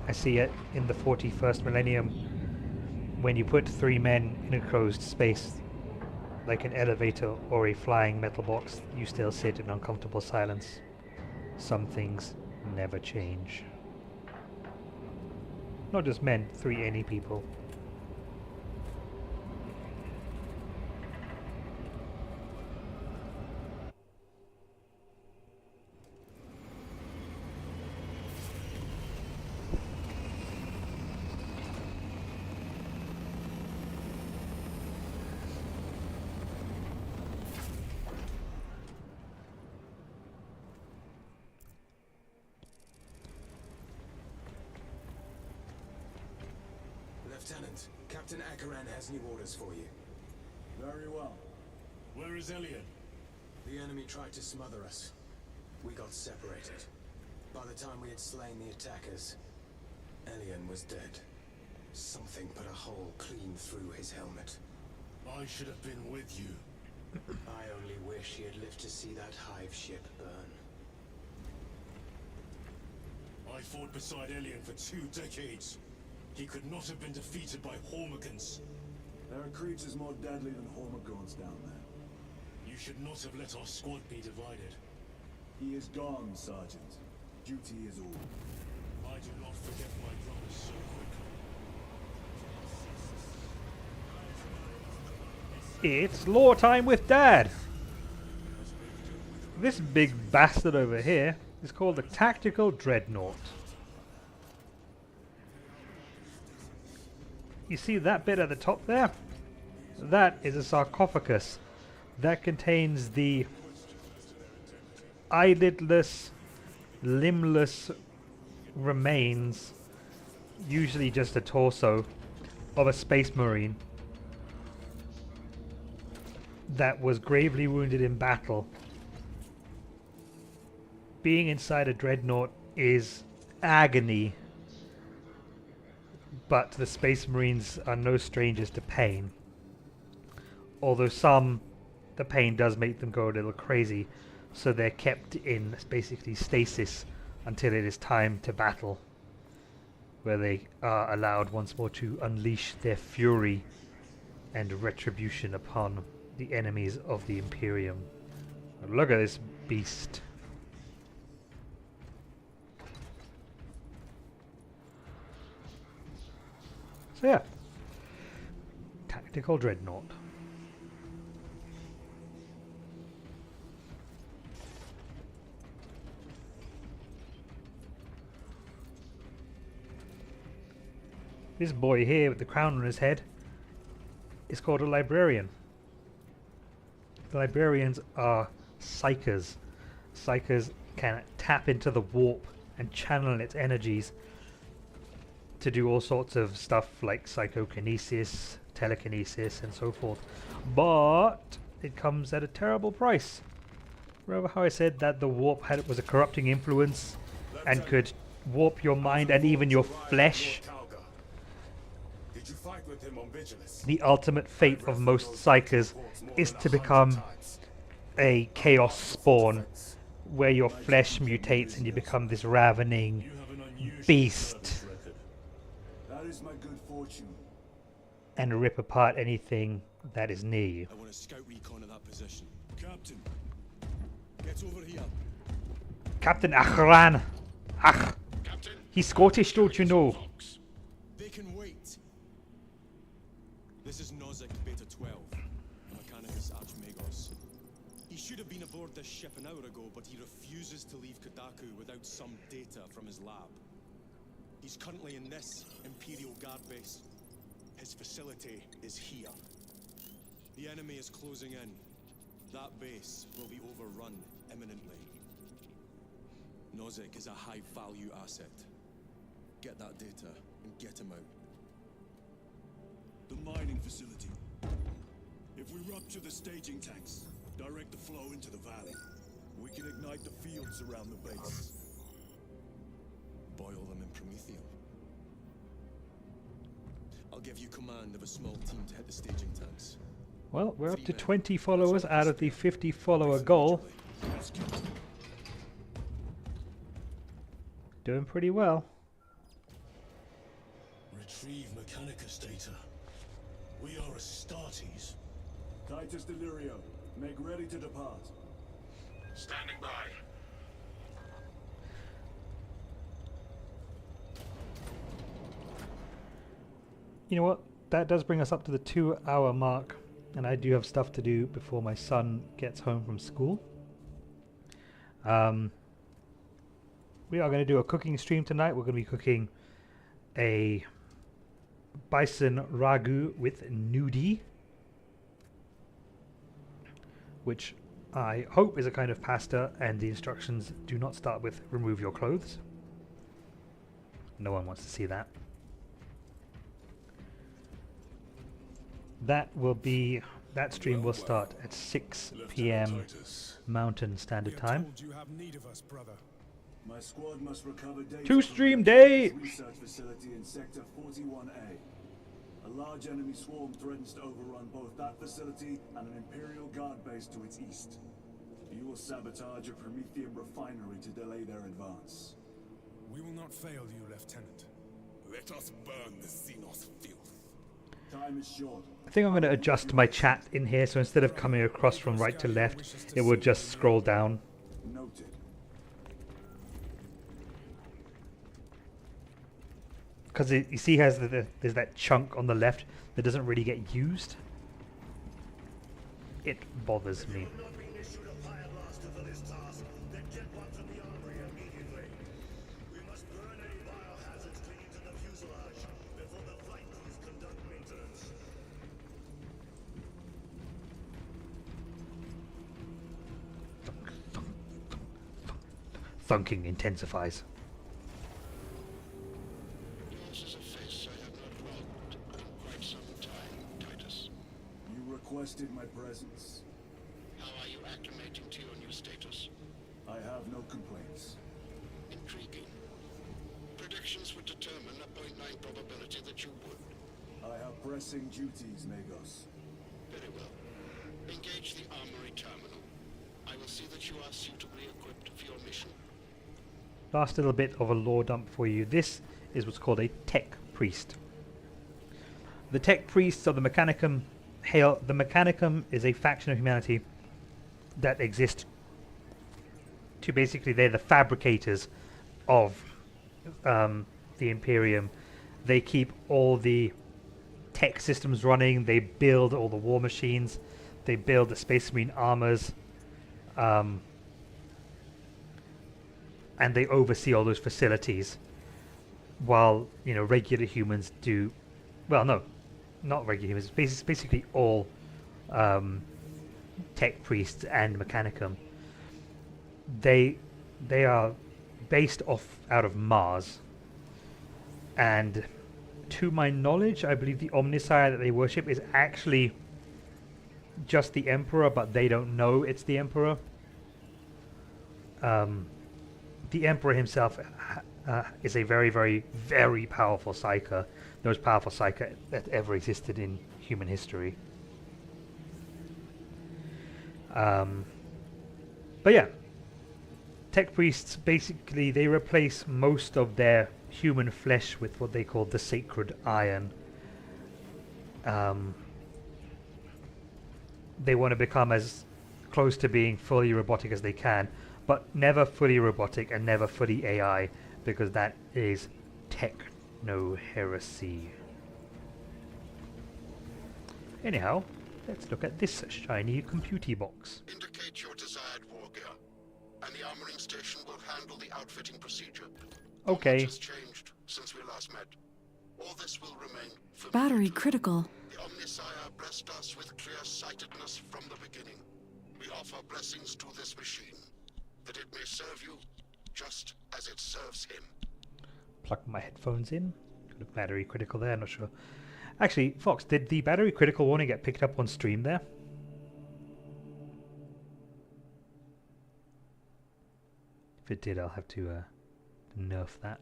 I see it in the 41st millennium when you put 3 men in a closed space like an elevator or a flying metal box, you still sit in uncomfortable silence. Some things never change. Not just men, 3 any people. Lieutenant, Captain Akaran has new orders for you. Very well. Where is Elian? The enemy tried to smother us. We got separated. By the time we had slain the attackers, Elian was dead. Something put a hole clean through his helmet. I should have been with you. I only wish he had lived to see that hive ship burn. I fought beside Elian for 2 decades. He could not have been defeated by Hormigans. There are creatures more deadly than Hormagaunts down there. You should not have let our squad be divided. He is gone, Sergeant. Duty is all. I do not forget my brothers so quickly. It's lore time with Dad! This big bastard over here is called the Tactical Dreadnought. You see that bit at the top there? That is a sarcophagus that contains the eyelidless, limbless remains, usually just a torso, of a space marine that was gravely wounded in battle. Being inside a dreadnought is agony, but the space marines are no strangers to pain. Although the pain does make them go a little crazy, so they're kept in basically stasis until it is time to battle, where they are allowed once more to unleash their fury and retribution upon the enemies of the Imperium. Look at this beast. So yeah, Tactical Dreadnought. This boy here with the crown on his head is called a librarian. The librarians are psychers. Psychers can tap into the warp and channel its energies to do all sorts of stuff like psychokinesis, telekinesis, and so forth. But it comes at a terrible price. Remember how I said that the warp was a corrupting influence and could warp your mind and even your flesh? Did you fight with him on Vigilus? The ultimate fate of most psychers is to become a chaos spawn, where your flesh mutates and you become this ravening beast That is my good fortune. and rip apart anything that is near you. I want a scout recon of that position. Captain, Get over here. Captain Achran! Ach! Captain, He's Scottish, don't you know? They can wait. This is Nozick Beta 12, Mechanicus Archmagos. He should have been aboard this ship an hour ago, but he refuses to leave Kodaku without some data from his lab. He's currently in this Imperial Guard base. His facility is here. The enemy is closing in. That base will be overrun imminently. Nozick is a high-value asset. Get that data and get him out. the mining facility. If we rupture the staging tanks, direct the flow into the valley, we can ignite the fields around the base. Boil them in promethium. I'll give you command of a small team to hit the staging tanks. Well, we're up to 20 followers out of the 50 follower goal. Doing pretty well. Retrieve Mechanicus data. We are Astartes. Titus Delirio, make ready to depart. standing by. You know what? That does bring us up to the 2-hour mark, and I do have stuff to do before my son gets home from school. We are going to do a cooking stream tonight. We're going to be cooking a bison ragu with nudie, which I hope is a kind of pasta, and the instructions do not start with remove your clothes. No one wants to see that. That stream will start at 6 p.m. Mountain Standard Time. You have need of us, brother. My squad must recover data 2 from stream the day! research facility in Sector 41A. A large enemy swarm threatens to overrun both that facility and an Imperial Guard base to its east. You will sabotage a Promethium refinery to delay their advance. We will not fail you, Lieutenant. Let us burn the XENOS filth. Time is short. I think I'm going to adjust my chat in here, so instead of coming across from right to left, it will just scroll down. Noted. Because you see, there's that chunk on the left that doesn't really get used. It bothers me. Thunking intensifies. Yours is a face I have not walked in quite some time, Titus. You requested my presence. How are you acclimating to your new status? I have no complaints. Intriguing. Predictions would determine a 0.9 probability that you would. I have pressing duties, Magos. Very well. Engage the armory terminal. I will see that you are suitably equipped for your mission. Last little bit of a lore dump for you. This is what's called a tech priest. The tech priests of the Mechanicum hail. The Mechanicum is a faction of humanity that exist to basically, they're the fabricators of the Imperium. They keep all the tech systems running. They build all the war machines. They build the Space Marine armors. And they oversee all those facilities, while regular humans do. Well, no, not regular humans. Basically, all tech priests and Mechanicum. They are based out of Mars, and to my knowledge, I believe the Omnissiah that they worship is actually just the Emperor, but they don't know it's the Emperor. The Emperor himself is a very, very, very powerful Psyker. The most powerful Psyker that ever existed in human history. But yeah, tech priests, basically, they replace most of their human flesh with what they call the sacred iron. They want to become as close to being fully robotic as they can, but never fully robotic and never fully AI, because that is techno-heresy. Anyhow, let's look at this shiny computey box. Indicate your desired war gear, and the armoring station will handle the outfitting procedure. Okay. Much has changed since we last met. All this will remain familiar. Battery critical. The Omnissiah blessed us with clear-sightedness from the beginning. We offer blessings to this machine, that it may serve you just as it serves him. Plug my headphones in. Look, battery critical there, not sure. Actually, Fox, did the battery critical warning get picked up on stream there? If it did, I'll have to nerf that.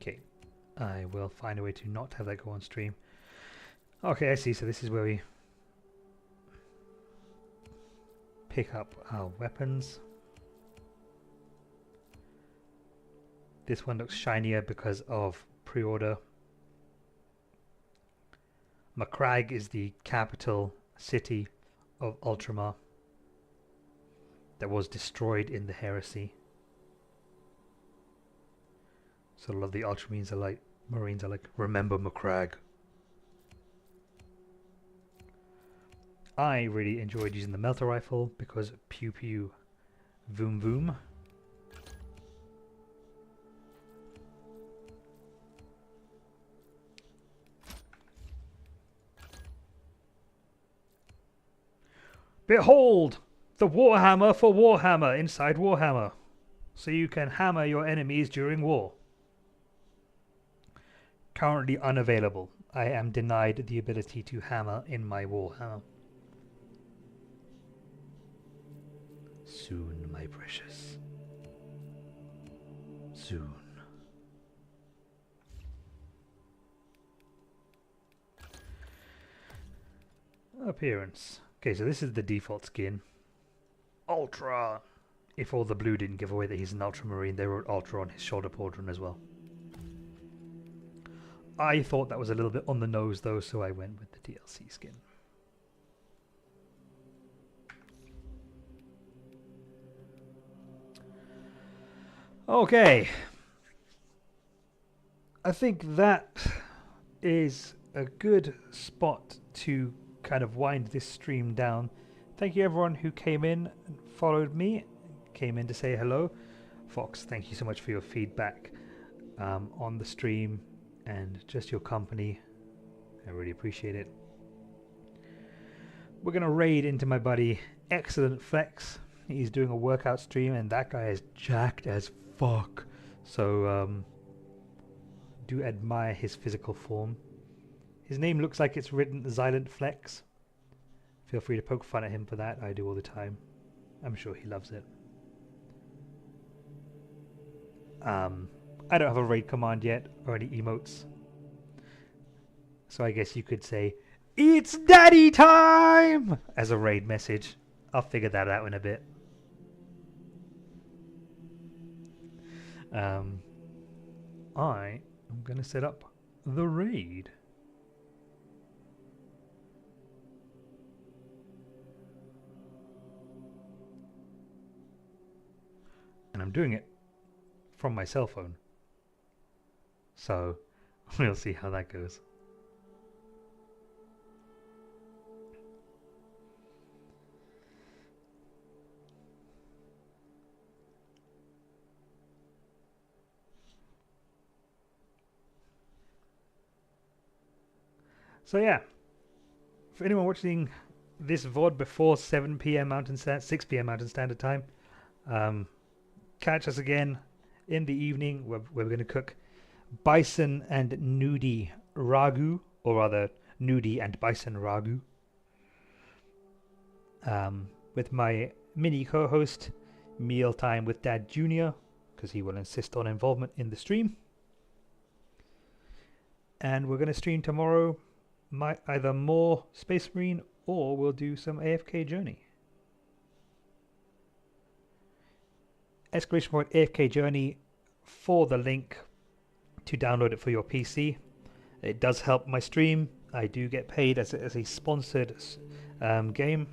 Okay, I will find a way to not have that go on stream. Okay, I see. So this is where we pick up our weapons. This one looks shinier because of pre-order. Macragge is the capital city of Ultramar that was destroyed in the heresy. So a lot of the Ultramarines are like, remember Macragge. I really enjoyed using the melter rifle because pew pew, voom voom. Behold, the Warhammer for Warhammer inside Warhammer, so you can hammer your enemies during war. Currently unavailable. I am denied the ability to hammer in my Warhammer. Soon, my precious. Soon. Appearance. Okay, so this is the default skin. Ultra. If all the blue didn't give away that he's an ultramarine, they wrote Ultra on his shoulder pauldron as well. I thought that was a little bit on the nose though, so I went with the DLC skin. Okay. I think that is a good spot to kind of wind this stream down. Thank you everyone who came in and followed me, came in to say hello. Fox, thank you so much for your feedback on the stream and just your company. I really appreciate it. We're gonna raid into my buddy Excellent Flex. He's doing a workout stream and that guy is jacked as fuck. So do admire his physical form. His name looks like it's written Xylent Flex. Feel free to poke fun at him for that. I do all the time. I'm sure he loves it. I don't have a raid command yet or any emotes. So I guess you could say, "It's daddy time!" as a raid message. I'll figure that out in a bit. I am going to set up the raid. And I'm doing it from my cell phone. So we'll see how that goes. So yeah, for anyone watching this VOD before 7 p.m. Mountain Standard, 6 p.m. Mountain Standard Time, catch us again in the evening where we're going to cook bison and nudie ragu, or rather nudie and bison ragu, with my mini co-host Mealtime with Dad Jr., because he will insist on involvement in the stream. And we're going to stream tomorrow either more Space Marine or we'll do some AFK Journey. Exclamation point AFK Journey for the link to download it for your PC. It does help my stream. I do get paid as a sponsored game.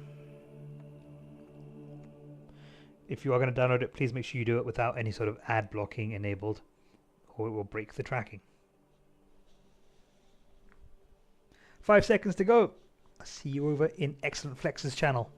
If you are going to download it, please make sure you do it without any sort of ad blocking enabled, or it will break the tracking. 5 seconds to go. I'll see you over in Excellent Flex's channel.